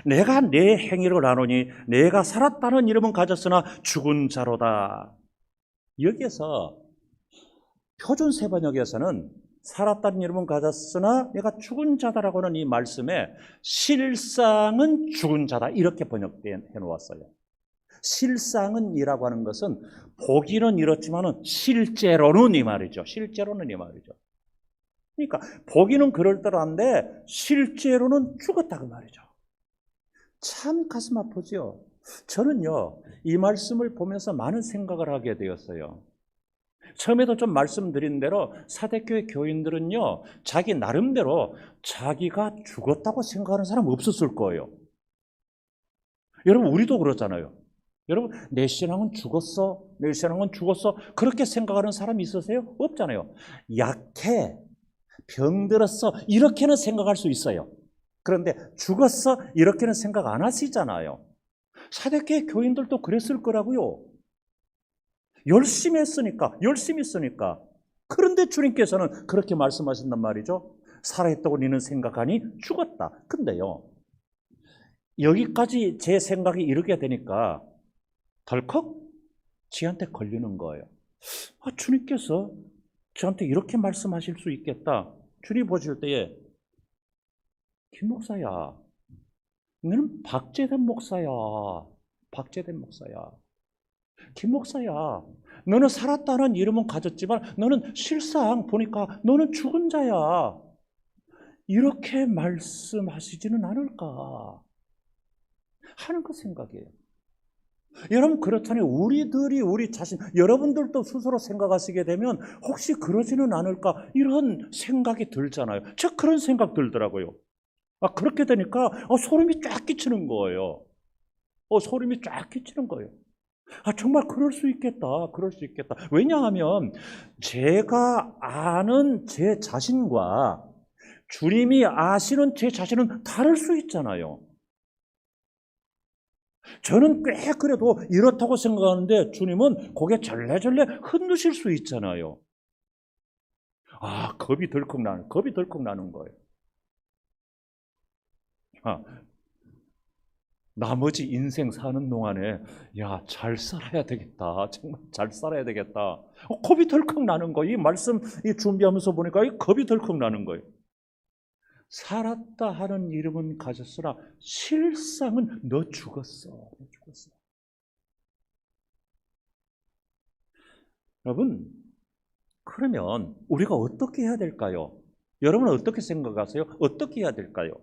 Speaker 1: 내가 내 행위를 아노니 내가 살았다는 이름은 가졌으나 죽은 자로다. 여기에서 표준 세번역에서는 살았다는 이름은 가졌으나 내가 죽은 자다라고 하는 이 말씀에 실상은 죽은 자다 이렇게 번역해 놓았어요. 실상은이라고 하는 것은 보기는 이렇지만은 실제로는 이 말이죠. 그러니까 보기는 그럴듯한데 실제로는 죽었다 그 말이죠. 참 가슴 아프죠. 저는요, 이 말씀을 보면서 많은 생각을 하게 되었어요. 처음에도 좀 말씀드린 대로 사대교회 교인들은요, 자기 나름대로 자기가 죽었다고 생각하는 사람 없었을 거예요. 여러분, 우리도 그렇잖아요. 여러분, 내 신앙은 죽었어, 그렇게 생각하는 사람이 있으세요? 없잖아요. 약해, 병들었어, 이렇게는 생각할 수 있어요. 그런데 죽었어, 이렇게는 생각 안 하시잖아요. 사대교회 교인들도 그랬을 거라고요. 열심히 했으니까. 그런데 주님께서는 그렇게 말씀하신단 말이죠. 살아있다고 너는 생각하니 죽었다. 근데요, 여기까지 제 생각이 이르게 되니까 덜컥 지한테 걸리는 거예요. 주님께서 저한테 이렇게 말씀하실 수 있겠다. 주님 보실 때에, 김 목사야, 너는 박제된 목사야. 김 목사야, 너는 살았다는 이름은 가졌지만 너는 실상 보니까 너는 죽은 자야. 이렇게 말씀하시지는 않을까 하는 그 생각이에요. 여러분, 그렇잖아요. 우리 자신, 여러분들도 스스로 생각하시게 되면 혹시 그러지는 않을까 이런 생각이 들잖아요. 저 그런 생각 들더라고요. 그렇게 되니까 소름이 쫙 끼치는 거예요. 정말 그럴 수 있겠다. 그럴 수 있겠다. 왜냐하면 제가 아는 제 자신과 주님이 아시는 제 자신은 다를 수 있잖아요. 저는 꽤 그래도 이렇다고 생각하는데 주님은 고개 절레절레 흔드실 수 있잖아요. 겁이 덜컥 나는 거예요. 나머지 인생 사는 동안에 잘 살아야 되겠다. 정말 잘 살아야 되겠다. 겁이 덜컥 나는 거예요. 이 말씀 준비하면서 보니까 겁이 덜컥 나는 거예요. 살았다 하는 이름은 가졌으나 실상은 너 죽었어. 여러분, 그러면 우리가 어떻게 해야 될까요? 여러분은 어떻게 생각하세요? 어떻게 해야 될까요?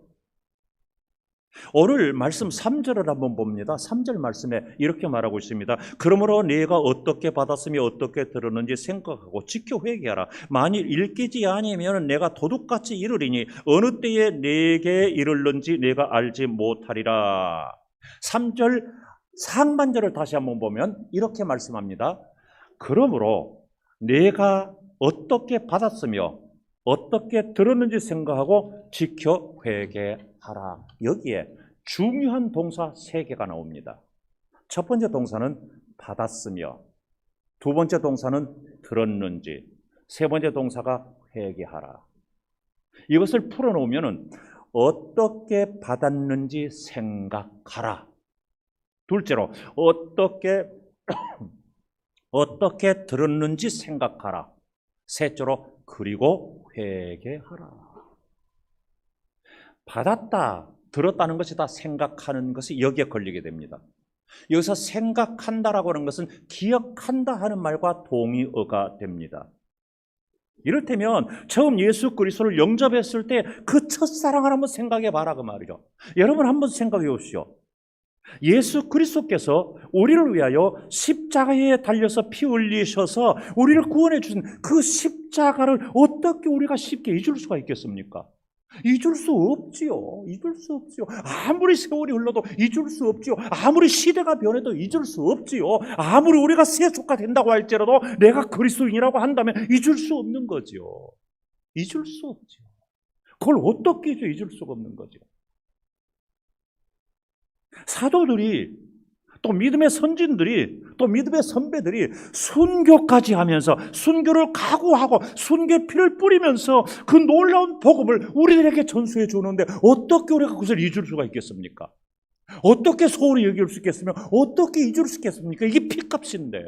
Speaker 1: 오늘 말씀 3절을 한번 봅니다. 3절 말씀에 이렇게 말하고 있습니다. 그러므로 네가 어떻게 받았으며 어떻게 들었는지 생각하고 지켜 회개하라. 만일 읽히지 아니하면 내가 도둑같이 이르리니 어느 때에 네게 이르는지 내가 알지 못하리라. 3절 상반절을 다시 한번 보면 이렇게 말씀합니다. 그러므로 네가 어떻게 받았으며 어떻게 들었는지 생각하고 지켜 회개하라. 여기에 중요한 동사 3개가 나옵니다. 첫 번째 동사는 받았으며, 두 번째 동사는 들었는지, 세 번째 동사가 회개하라. 이것을 풀어놓으면 어떻게 받았는지 생각하라. 둘째로 어떻게 들었는지 생각하라. 셋째로 그리고 회개하라. 받았다, 들었다는 것이 다 생각하는 것이 여기에 걸리게 됩니다. 여기서 생각한다라고 하는 것은 기억한다 하는 말과 동의어가 됩니다. 이를테면 처음 예수 그리스도를 영접했을 때 그 첫사랑을 한번 생각해 봐라 그 말이죠. 여러분 한번 생각해 보십시오. 예수 그리스도께서 우리를 위하여 십자가에 달려서 피 흘리셔서 우리를 구원해 주신 그 십자가를 어떻게 우리가 쉽게 잊을 수가 있겠습니까? 잊을 수 없지요. 잊을 수 없지요. 아무리 세월이 흘러도 잊을 수 없지요. 아무리 시대가 변해도 잊을 수 없지요. 아무리 우리가 세속화 된다고 할지라도 내가 그리스도인이라고 한다면 잊을 수 없는 거지요. 잊을 수 없지요. 그걸 어떻게 잊을 수가 없는 거죠. 사도들이 또 믿음의 선진들이 또 믿음의 선배들이 순교까지 하면서 순교를 각오하고 순교의 피를 뿌리면서 그 놀라운 복음을 우리들에게 전수해 주는데 어떻게 우리가 그것을 잊을 수가 있겠습니까? 어떻게 소홀히 여길 수 있겠으며 어떻게 잊을 수 있겠습니까? 이게 피값인데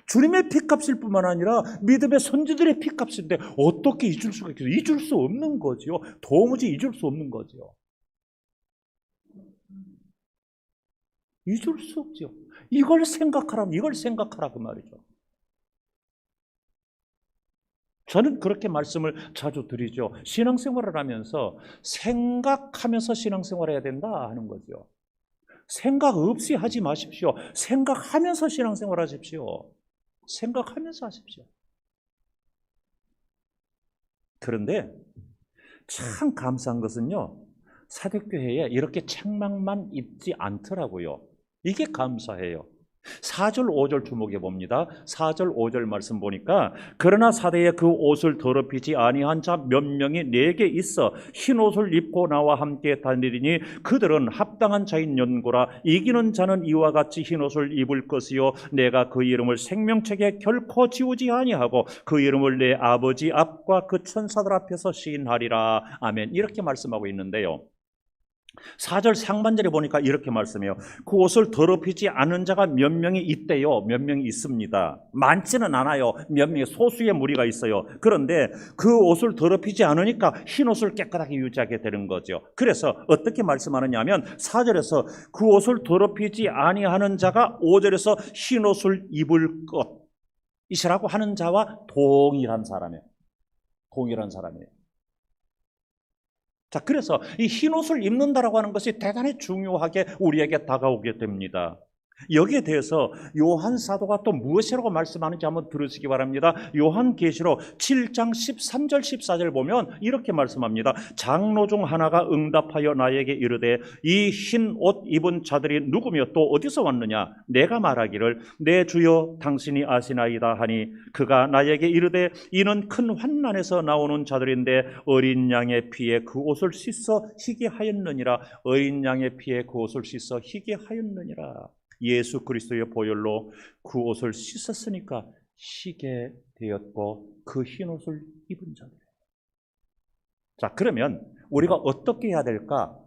Speaker 1: 주님의 피값일 뿐만 아니라 믿음의 선지들의 피값인데 어떻게 잊을 수가 있겠어요? 잊을 수 없는 거지요. 도무지 잊을 수 없는 거지요. 잊을 수 없죠. 이걸 생각하라 그 말이죠. 저는 그렇게 말씀을 자주 드리죠. 신앙생활을 하면서 생각하면서 신앙생활을 해야 된다 하는 거죠. 생각 없이 하지 마십시오. 생각하면서 신앙생활 하십시오. 생각하면서 하십시오. 그런데 참 감사한 것은요, 사도교회에 이렇게 책망만 있지 않더라고요. 이게 감사해요. 4절 5절 주목해 봅니다. 4절 5절 말씀 보니까 그러나 사대에 그 옷을 더럽히지 아니한 자 몇 명이 내게 있어 흰 옷을 입고 나와 함께 다니리니 그들은 합당한 자인 연고라. 이기는 자는 이와 같이 흰 옷을 입을 것이요 내가 그 이름을 생명책에 결코 지우지 아니하고 그 이름을 내 아버지 앞과 그 천사들 앞에서 시인하리라. 아멘. 이렇게 말씀하고 있는데요, 4절 상반절에 보니까 이렇게 말씀해요. 그 옷을 더럽히지 않은 자가 몇 명이 있대요. 몇 명이 있습니다. 많지는 않아요. 몇 명의 소수의 무리가 있어요. 그런데 그 옷을 더럽히지 않으니까 흰 옷을 깨끗하게 유지하게 되는 거죠. 그래서 어떻게 말씀하느냐 하면 4절에서 그 옷을 더럽히지 아니하는 자가 5절에서 흰 옷을 입을 것이라고 하는 자와 동일한 사람이에요. 동일한 사람이에요. 자, 그래서 이 흰 옷을 입는다라고 하는 것이 대단히 중요하게 우리에게 다가오게 됩니다. 여기에 대해서 요한 사도가 또 무엇이라고 말씀하는지 한번 들으시기 바랍니다. 요한계시록 7장 13절 14절 보면 이렇게 말씀합니다. 장로 중 하나가 응답하여 나에게 이르되 이 흰 옷 입은 자들이 누구며 또 어디서 왔느냐? 내가 말하기를 내 주여 당신이 아시나이다 하니 그가 나에게 이르되 이는 큰 환난에서 나오는 자들인데 어린 양의 피에 그 옷을 씻어 희게 하였느니라. 어린 양의 피에 그 옷을 씻어 희게 하였느니라. 예수 그리스도의 보혈로 그 옷을 씻었으니까 희게 되었고 그 흰 옷을 입은 자들. 자, 그러면 우리가 어떻게 해야 될까?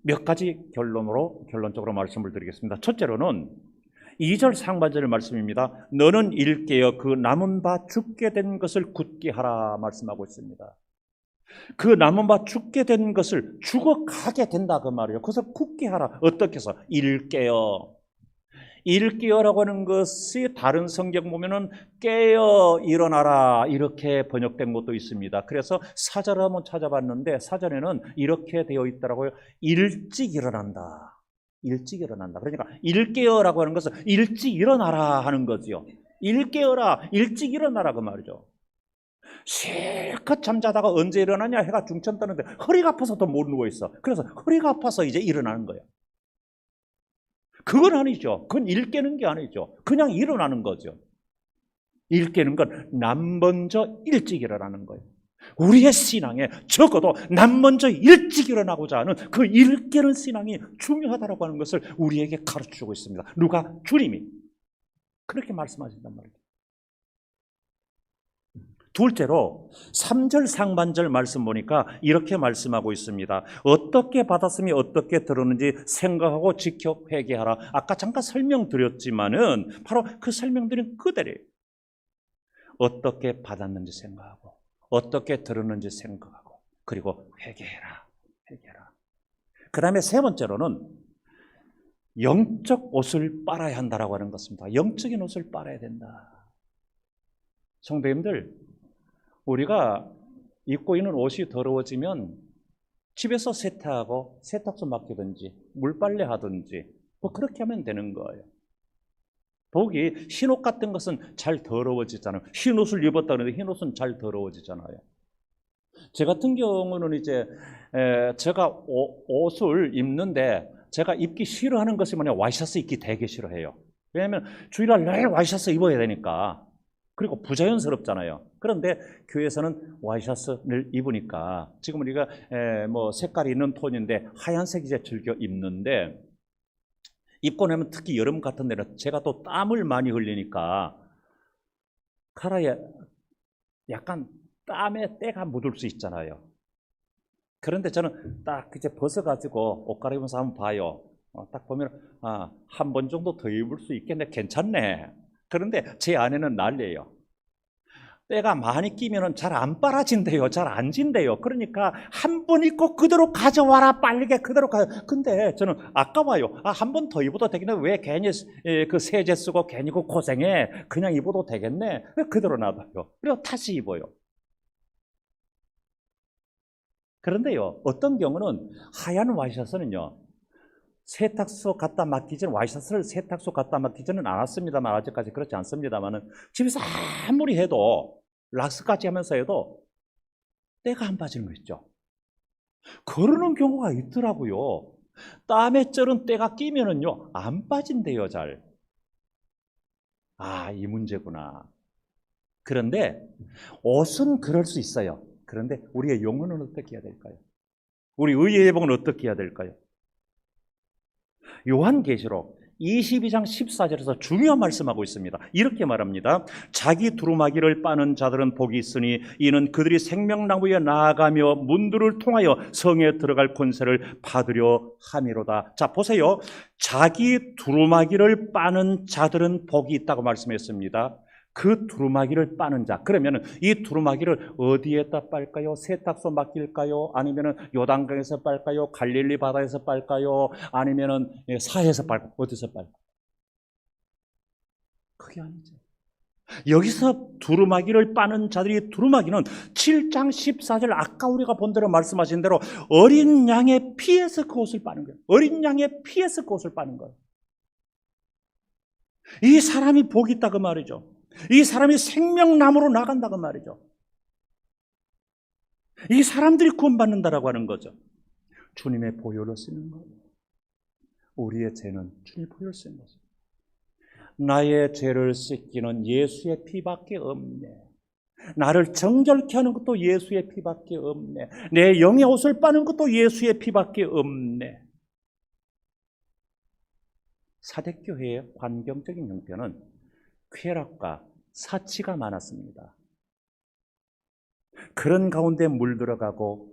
Speaker 1: 몇 가지 결론적으로 말씀을 드리겠습니다. 첫째로는 2절 상반절 말씀입니다. 너는 일깨어 그 남은 바 죽게 된 것을 굳게 하라 말씀하고 있습니다. 그 남은 바 죽게 된 것을 죽어가게 된다 그 말이에요. 그래서 굳게 하라. 어떻게 해서? 일깨어. 일깨어라고 하는 것이 다른 성경 보면은 깨어 일어나라 이렇게 번역된 것도 있습니다. 그래서 사전을 한번 찾아봤는데 사전에는 이렇게 되어 있더라고요. 일찍 일어난다. 일찍 일어난다. 그러니까 일깨어라고 하는 것은 일찍 일어나라 하는 거지요. 일깨어라, 일찍 일어나라 그 말이죠. 실컷 잠자다가 언제 일어나냐? 해가 중천 뜨는데 허리가 아파서 또 못 누워있어. 그래서 허리가 아파서 이제 일어나는 거예요. 그건 아니죠. 그건 일 깨는 게 아니죠. 그냥 일어나는 거죠. 일 깨는 건 남 먼저 일찍 일어나는 거예요. 우리의 신앙에 적어도 남 먼저 일찍 일어나고자 하는 그 일 깨는 신앙이 중요하다고 하는 것을 우리에게 가르쳐주고 있습니다. 누가? 주님이 그렇게 말씀하신단 말이죠. 둘째로 3절 상반절 말씀 보니까 이렇게 말씀하고 있습니다. 어떻게 받았으며 어떻게 들었는지 생각하고 지켜 회개하라. 아까 잠깐 설명드렸지만은 바로 그 설명드린 그대로예요. 어떻게 받았는지 생각하고 어떻게 들었는지 생각하고 그리고 회개해라. 회개해라. 그 다음에 세 번째로는 영적 옷을 빨아야 한다라고 하는 것입니다. 영적인 옷을 빨아야 된다. 성도님들, 우리가 입고 있는 옷이 더러워지면 집에서 세탁하고 세탁소 맡기든지 물빨래 하든지 뭐 그렇게 하면 되는 거예요. 더욱이 흰옷 같은 것은 잘 더러워지잖아요. 흰옷을 입었다 그러는데 흰옷은 잘 더러워지잖아요. 제 같은 경우는 이제 제가 옷을 입는데 제가 입기 싫어하는 것이 뭐냐, 와이셔츠 입기 되게 싫어해요. 왜냐하면 주일날 늘 와이셔츠 입어야 되니까. 그리고 부자연스럽잖아요. 그런데 교회에서는 와이셔츠를 입으니까 지금 우리가 뭐 색깔이 있는 톤인데 하얀색 이제 즐겨 입는데 입고 나면 특히 여름 같은 데는 제가 또 땀을 많이 흘리니까 카라에 약간 땀에 때가 묻을 수 있잖아요. 그런데 저는 딱 이제 벗어가지고 옷 갈아입으면서 한번 봐요. 딱 보면 한 번 정도 더 입을 수 있겠네. 괜찮네. 그런데 제 안에는 난리예요. 때가 많이 끼면 잘 안 빨아진대요. 잘 안 진대요. 그러니까 한 번 입고 그대로 가져와라. 빠르게 그대로 근데 저는 아까워요. 한 번 더 입어도 되겠네. 왜 괜히 그 세제 쓰고 괜히 그 고생해. 그냥 입어도 되겠네. 그대로 놔둬요. 그리고 다시 입어요. 그런데요, 어떤 경우는 하얀 와이셔츠는요, 세탁소 갖다 맡기 전, 와이셔츠를 세탁소 갖다 맡기 전은 않았습니다만, 아직까지 그렇지 않습니다만은, 집에서 아무리 해도, 락스까지 하면서 해도, 때가 안 빠지는 거 있죠. 그러는 경우가 있더라고요. 땀에 쩔은 때가 끼면은요, 안 빠진대요, 잘. 이 문제구나. 그런데, 옷은 그럴 수 있어요. 그런데, 우리의 영혼은 어떻게 해야 될까요? 우리 의의 회복은 어떻게 해야 될까요? 요한계시록 22장 14절에서 중요한 말씀하고 있습니다. 이렇게 말합니다. 자기 두루마기를 빠는 자들은 복이 있으니 이는 그들이 생명나무에 나아가며 문들을 통하여 성에 들어갈 권세를 받으려 함이로다. 자, 보세요. 자기 두루마기를 빠는 자들은 복이 있다고 말씀했습니다. 그 두루마기를 빠는 자. 그러면 이 두루마기를 어디에다 빨까요? 세탁소 맡길까요? 아니면 요단강에서 빨까요? 갈릴리 바다에서 빨까요? 아니면 사해에서 빨까요? 어디서 빨까요? 그게 아니죠. 여기서 두루마기를 빠는 자들이, 두루마기는 7장 14절 아까 우리가 본 대로 말씀하신 대로 어린 양의 피에서 그 옷을 빠는 거예요. 어린 양의 피에서 그 옷을 빠는 거예요.
Speaker 4: 이 사람이 복이 있다고 말이죠. 이 사람이 생명나무로 나간다고 말이죠. 이 사람들이 구원받는다라고 하는 거죠. 주님의 보혈로 쓰는 거예요. 우리의 죄는 주님의 보혈로 쓰는 거죠. 나의 죄를 씻기는 예수의 피밖에 없네. 나를 정결케 하는 것도 예수의 피밖에 없네. 내 영의 옷을 빠는 것도 예수의 피밖에 없네. 사대교회의 환경적인 형태는 쾌락과 사치가 많았습니다. 그런 가운데 물들어가고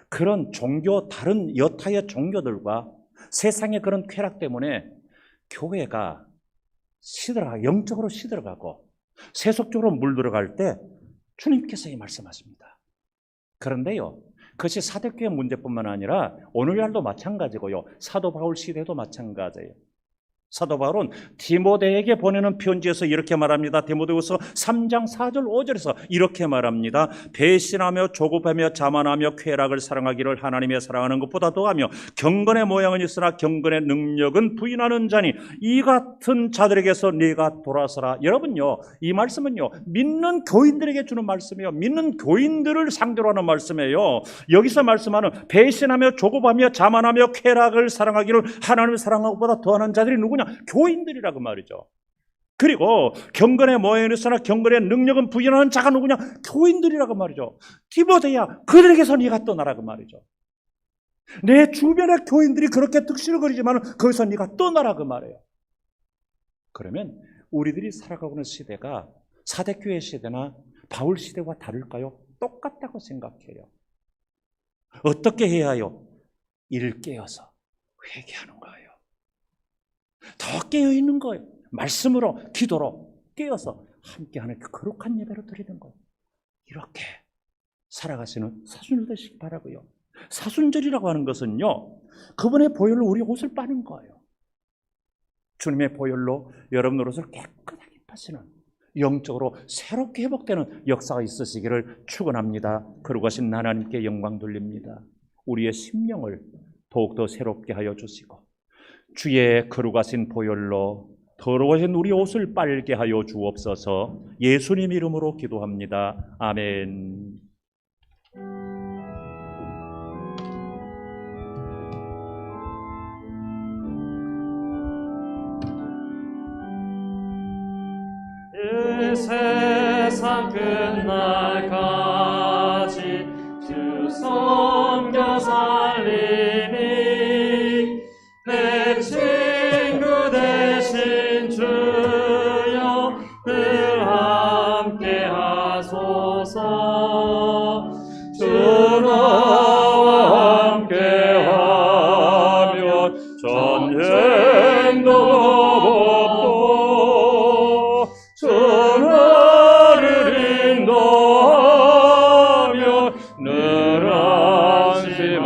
Speaker 4: 그런 종교, 다른 여타의 종교들과 세상의 그런 쾌락 때문에 교회가 영적으로 시들어가고 세속적으로 물들어갈 때 주님께서 이 말씀하십니다. 그런데요, 그것이 사대교회 문제뿐만 아니라 오늘날도 마찬가지고요, 사도 바울 시대도 마찬가지예요. 사도 바울은 디모데에게 보내는 편지에서 이렇게 말합니다. 디모데후서 3장 4절 5절에서 이렇게 말합니다. 배신하며 조급하며 자만하며 쾌락을 사랑하기를 하나님의 사랑하는 것보다 더하며 경건의 모양은 있으나 경건의 능력은 부인하는 자니 이 같은 자들에게서 네가 돌아서라. 여러분요, 이 말씀은요, 믿는 교인들에게 주는 말씀이에요. 믿는 교인들을 상대로 하는 말씀이에요. 여기서 말씀하는 배신하며 조급하며 자만하며 쾌락을 사랑하기를 하나님의 사랑하는 것보다 더하는 자들이 누구냐? 교인들이라고 말이죠. 그리고 경건의 모양이 있으나 경건의 능력은 부인하는 자가 누구냐? 교인들이라고 말이죠. 디모데야, 그들에게서 네가 떠나라고 말이죠. 내 주변의 교인들이 그렇게 득실거리지만 거기서 네가 떠나라고 말해요. 그러면 우리들이 살아가고 있는 시대가 사대교회 시대나 바울 시대와 다를까요? 똑같다고 생각해요. 어떻게 해야 해요? 이를 깨어서 회개하는 거예요. 더 깨어있는 거예요. 말씀으로, 기도로 깨어서 함께하는 거룩한 예배로 드리는 거예요. 이렇게 살아가시는 사순절 되시기 바라고요. 사순절이라고 하는 것은요, 그분의 보혈로 우리 옷을 빠는 거예요. 주님의 보혈로 여러분 옷을 깨끗하게 빠시는, 영적으로 새롭게 회복되는 역사가 있으시기를 축원합니다. 그러고신 하나님께 영광 돌립니다. 우리의 심령을 더욱더 새롭게 하여 주시고 주의 거룩하신 보혈로 더러워진 우리 옷을 빨게 하여 주옵소서. 예수님 이름으로 기도합니다. 아멘.
Speaker 2: 이 세상 끝날까지 주 섬겨 살리니 내 친구 되신 주여 늘 함께 하소서. 주 나와 함께 하면 전쟁도 없고 주 나를 인도하며 늘 안심하리라.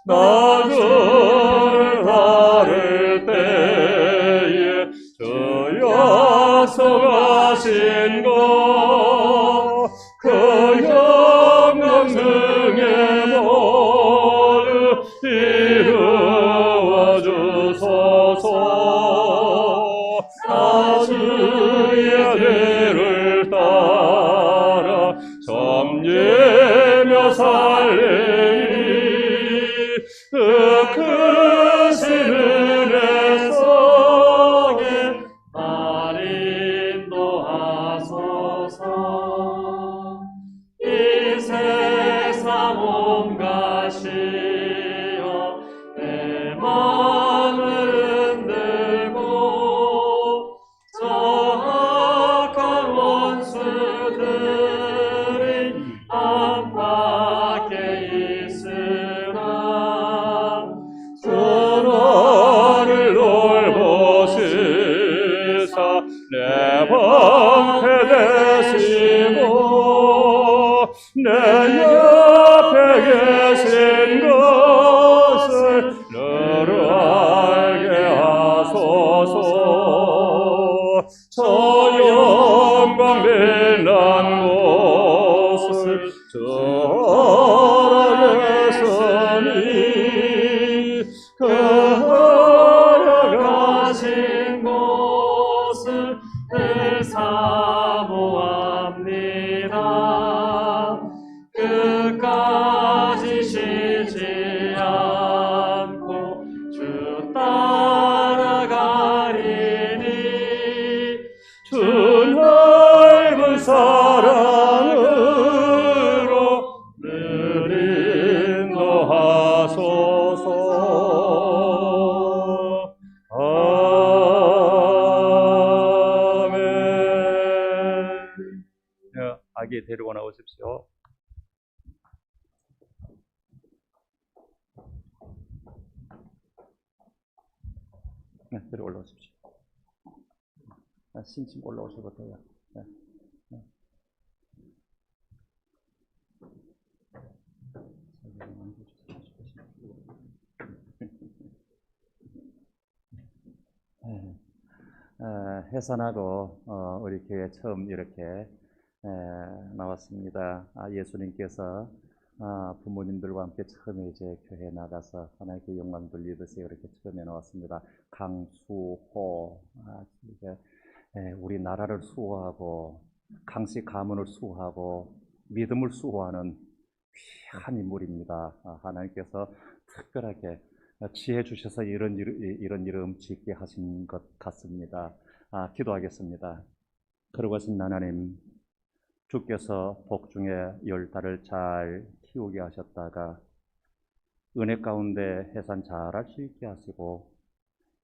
Speaker 2: 나그를 다를 때에 주 약속하신 것, 그 영광 중에 모두 이루어 주소서. 나 주의 뒤를 따라 섬기며 살리니 크신 은혜 속에 날 인도하소서. 이 세상 온 가시여 내 마음을 흔들고 저 악한 원수들이 안팎에 있으나 주 나를 돌보시사 내 방패 되시고 내 옆에 계신 것을 늘 알게 하소서. 저 영광 빛난 곳을 저 허락했으니 그 허락
Speaker 1: 데리고 나오십시오. 네, 데리고 올라오십시오. 신칭 올라오셔도 돼요. 네. 네. 네. 해산하고 우리 교회 처음 이렇게 나왔습니다. 예수님께서 부모님들과 함께 처음에 이제 교회에 나가서 하나님께 영광 돌리듯이 이렇게 처음에 나왔습니다. 강수호 이제 우리 나라를 수호하고 강씨 가문을 수호하고 믿음을 수호하는 귀한 인물입니다. 하나님께서 특별하게 지혜 주셔서 이런 이름 짓게 하신 것 같습니다. 기도하겠습니다. 그러고신 하나님, 주께서 복중에 10달을 잘 키우게 하셨다가 은혜 가운데 해산 잘할 수 있게 하시고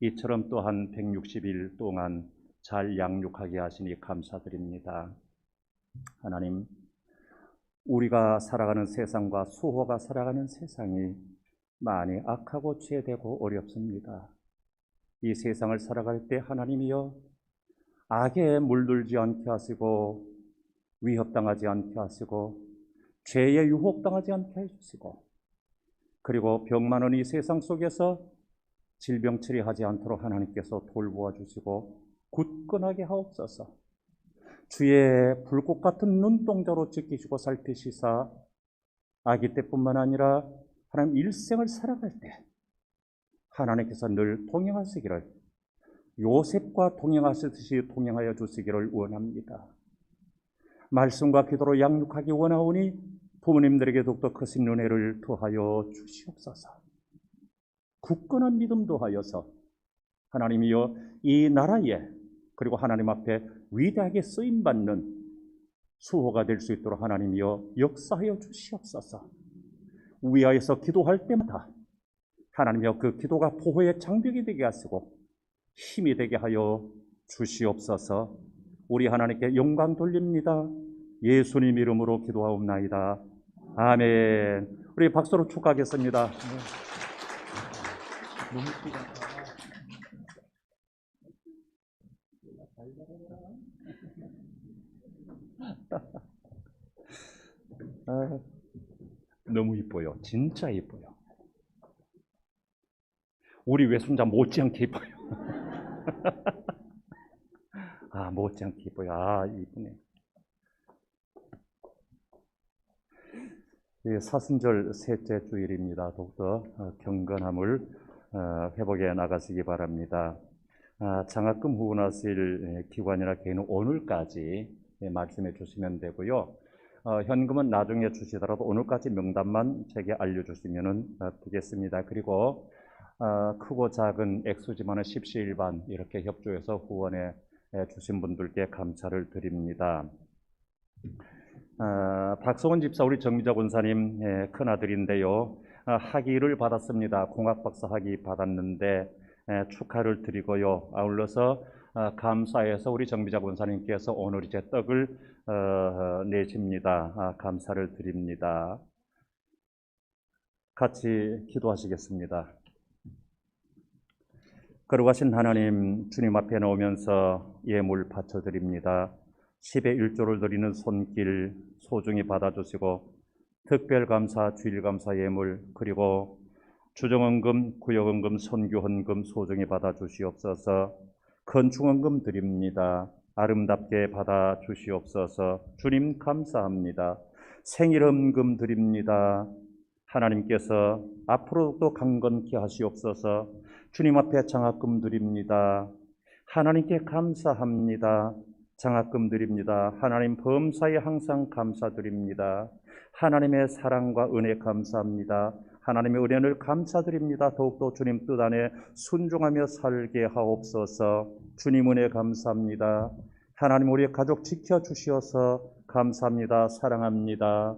Speaker 1: 이처럼 또한 160일 동안 잘 양육하게 하시니 감사드립니다. 하나님, 우리가 살아가는 세상과 수호가 살아가는 세상이 많이 악하고 죄되고 어렵습니다. 이 세상을 살아갈 때 하나님이여 악에 물들지 않게 하시고 위협당하지 않게 하시고 죄에 유혹당하지 않게 해주시고 그리고 병 많은 이 세상 속에서 질병 처리하지 않도록 하나님께서 돌보아 주시고 굳건하게 하옵소서. 주의 불꽃 같은 눈동자로 지키시고 살피시사 아기 때뿐만 아니라 하나님 일생을 살아갈 때 하나님께서 늘 동행하시기를 요셉과 동행하시듯이 동행하여 주시기를 원합니다. 말씀과 기도로 양육하기 원하오니 부모님들에게 더욱더 크신 은혜를 더하여 주시옵소서. 굳건한 믿음 더하여서 하나님이여 이 나라에 그리고 하나님 앞에 위대하게 쓰임받는 수호가 될 수 있도록 하나님이여 역사하여 주시옵소서. 위하여서 기도할 때마다 하나님이여 그 기도가 보호의 장벽이 되게 하시고 힘이 되게 하여 주시옵소서. 우리 하나님께 영광 돌립니다. 예수님 이름으로 기도하옵나이다. 아멘. 우리 박수로 축하하겠습니다. 너무 너무 이뻐요. 진짜 이뻐요. 우리 외손자 못지않게 이뻐요. 못지않게 이뻐요. 이쁘네. 사순절 셋째 주일입니다. 더욱더 경건함을 회복해 나가시기 바랍니다. 장학금 후원하실 기관이나 개인은 오늘까지 말씀해 주시면 되고요. 현금은 나중에 주시더라도 오늘까지 명단만 제게 알려주시면 되겠습니다. 그리고 크고 작은 액수지만은 십시일반 이렇게 협조해서 후원해 주신 분들께 감사를 드립니다. 박성원 집사 우리 정미자 권사님 큰아들인데요. 학위를 받았습니다. 공학박사 학위 받았는데 축하를 드리고요. 아울러서 감사해서 우리 정미자 권사님께서 오늘 이제 떡을 내십니다. 감사를 드립니다. 같이 기도하시겠습니다. 거룩하신 하나님, 주님 앞에 나오면서 예물 바쳐드립니다. 10의 1조를 드리는 손길 소중히 받아주시고 특별 감사, 주일 감사 예물 그리고 주정헌금, 구역헌금, 선교헌금 소중히 받아주시옵소서. 건축헌금 드립니다. 아름답게 받아주시옵소서. 주님 감사합니다. 생일헌금 드립니다. 하나님께서 앞으로도 강건케 하시옵소서. 주님 앞에 장학금 드립니다. 하나님께 감사합니다. 장학금 드립니다. 하나님 범사에 항상 감사드립니다. 하나님의 사랑과 은혜 감사합니다. 하나님의 은혜를 감사드립니다. 더욱더 주님 뜻 안에 순종하며 살게 하옵소서. 주님 은혜 감사합니다. 하나님 우리의 가족 지켜주시어서 감사합니다. 사랑합니다.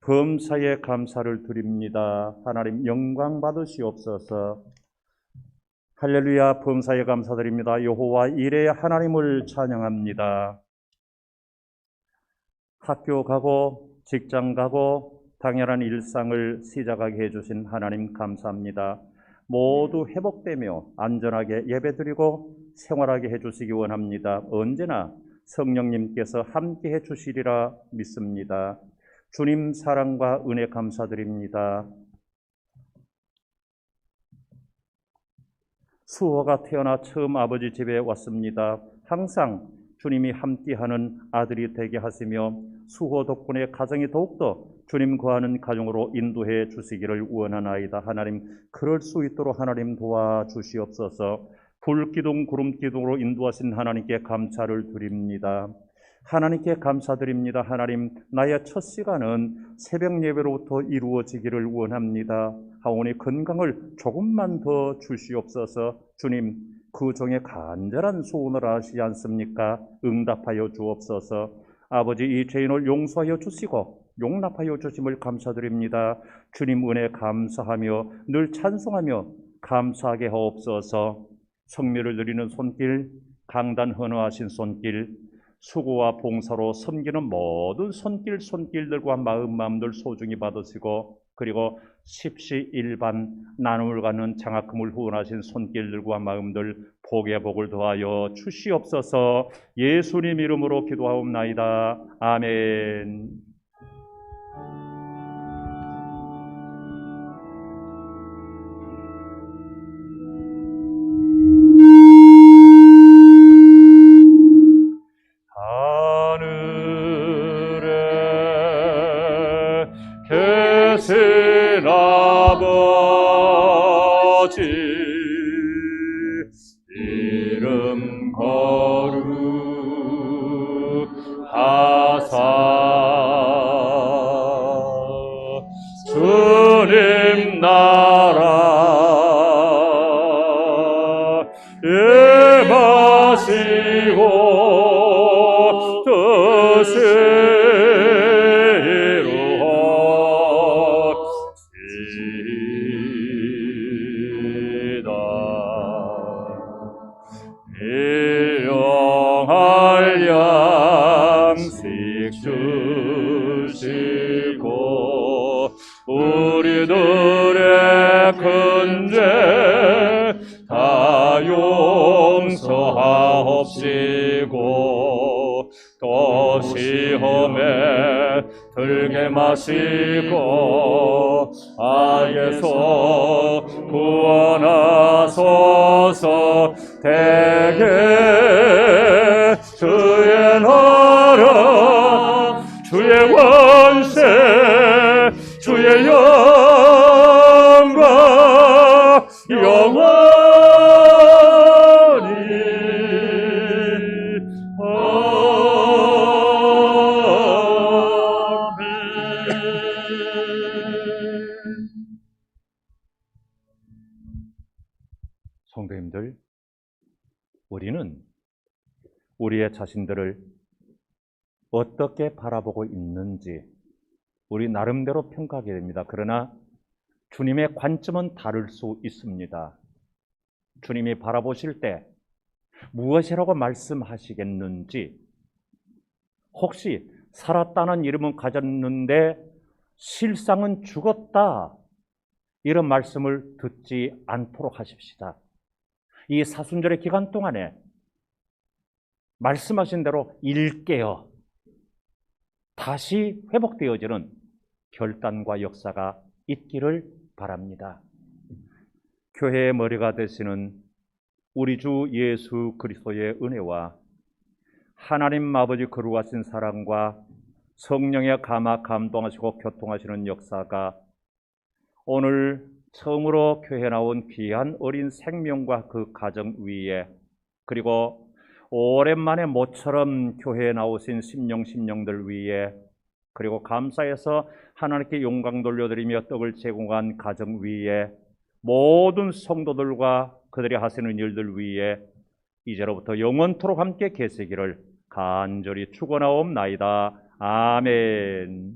Speaker 1: 범사에 감사를 드립니다. 하나님 영광 받으시옵소서. 할렐루야. 범사에 감사드립니다. 여호와 이레의 하나님을 찬양합니다. 학교 가고 직장 가고 당연한 일상을 시작하게 해주신 하나님 감사합니다. 모두 회복되며 안전하게 예배드리고 생활하게 해주시기 원합니다. 언제나 성령님께서 함께 해주시리라 믿습니다. 주님 사랑과 은혜 감사드립니다. 수호가 태어나 처음 아버지 집에 왔습니다. 항상 주님이 함께하는 아들이 되게 하시며 수호 덕분에 가정이 더욱더 주님 거하는 가정으로 인도해 주시기를 원하나이다. 하나님, 그럴 수 있도록 하나님 도와주시옵소서. 불기둥 구름기둥으로 인도하신 하나님께 감사를 드립니다. 하나님께 감사드립니다. 하나님, 나의 첫 시간은 새벽 예배로부터 이루어지기를 원합니다. 하오니 건강을 조금만 더 주시옵소서. 주님, 그 종의 간절한 소원을 아시지 않습니까? 응답하여 주옵소서. 아버지, 이 죄인을 용서하여 주시고 용납하여 주심을 감사드립니다. 주님 은혜 감사하며 늘 찬송하며 감사하게 하옵소서. 성묘를 누리는 손길, 강단 헌화하신 손길, 수고와 봉사로 섬기는 모든 손길들과 마음들 소중히 받으시고, 그리고 십시일반 나눔을 갖는 장학금을 후원하신 손길들과 마음들 복의 복을 더하여 주시옵소서. 예수님 이름으로 기도하옵나이다. 아멘.
Speaker 2: 하늘에 계신 아버지 이름 거룩하사 주님 나라 임하시고 뜻이 일용할 양식 주시고 우리들의 큰 죄 다 용서하옵시고 또 시험에 들게 마시고 악에서 구원하소서. 대개 주의 나라 주의 권세 주의 영광 영원히 아멘.
Speaker 1: 성도님들, 우리는 우리의 자신들을 어떻게 바라보고 있는지 우리 나름대로 평가하게 됩니다. 그러나 주님의 관점은 다를 수 있습니다. 주님이 바라보실 때 무엇이라고 말씀하시겠는지, 혹시 살았다는 이름은 가졌는데 실상은 죽었다, 이런 말씀을 듣지 않도록 하십시다. 이 사순절의 기간 동안에 말씀하신 대로 일깨어 다시 회복되어지는 결단과 역사가 있기를 바랍니다. 교회의 머리가 되시는 우리 주 예수 그리스도의 은혜와 하나님 아버지 거룩하신 사랑과 성령의 감화 감동하시고 교통하시는 역사가 오늘 처음으로 교회에 나온 귀한 어린 생명과 그 가정 위에, 그리고 오랜만에 모처럼 교회에 나오신 심령들 위에, 그리고 감사해서 하나님께 영광 돌려드리며 떡을 제공한 가정 위에, 모든 성도들과 그들이 하시는 일들 위에 이제로부터 영원토록 함께 계시기를 간절히 축원하옵나이다. 아멘.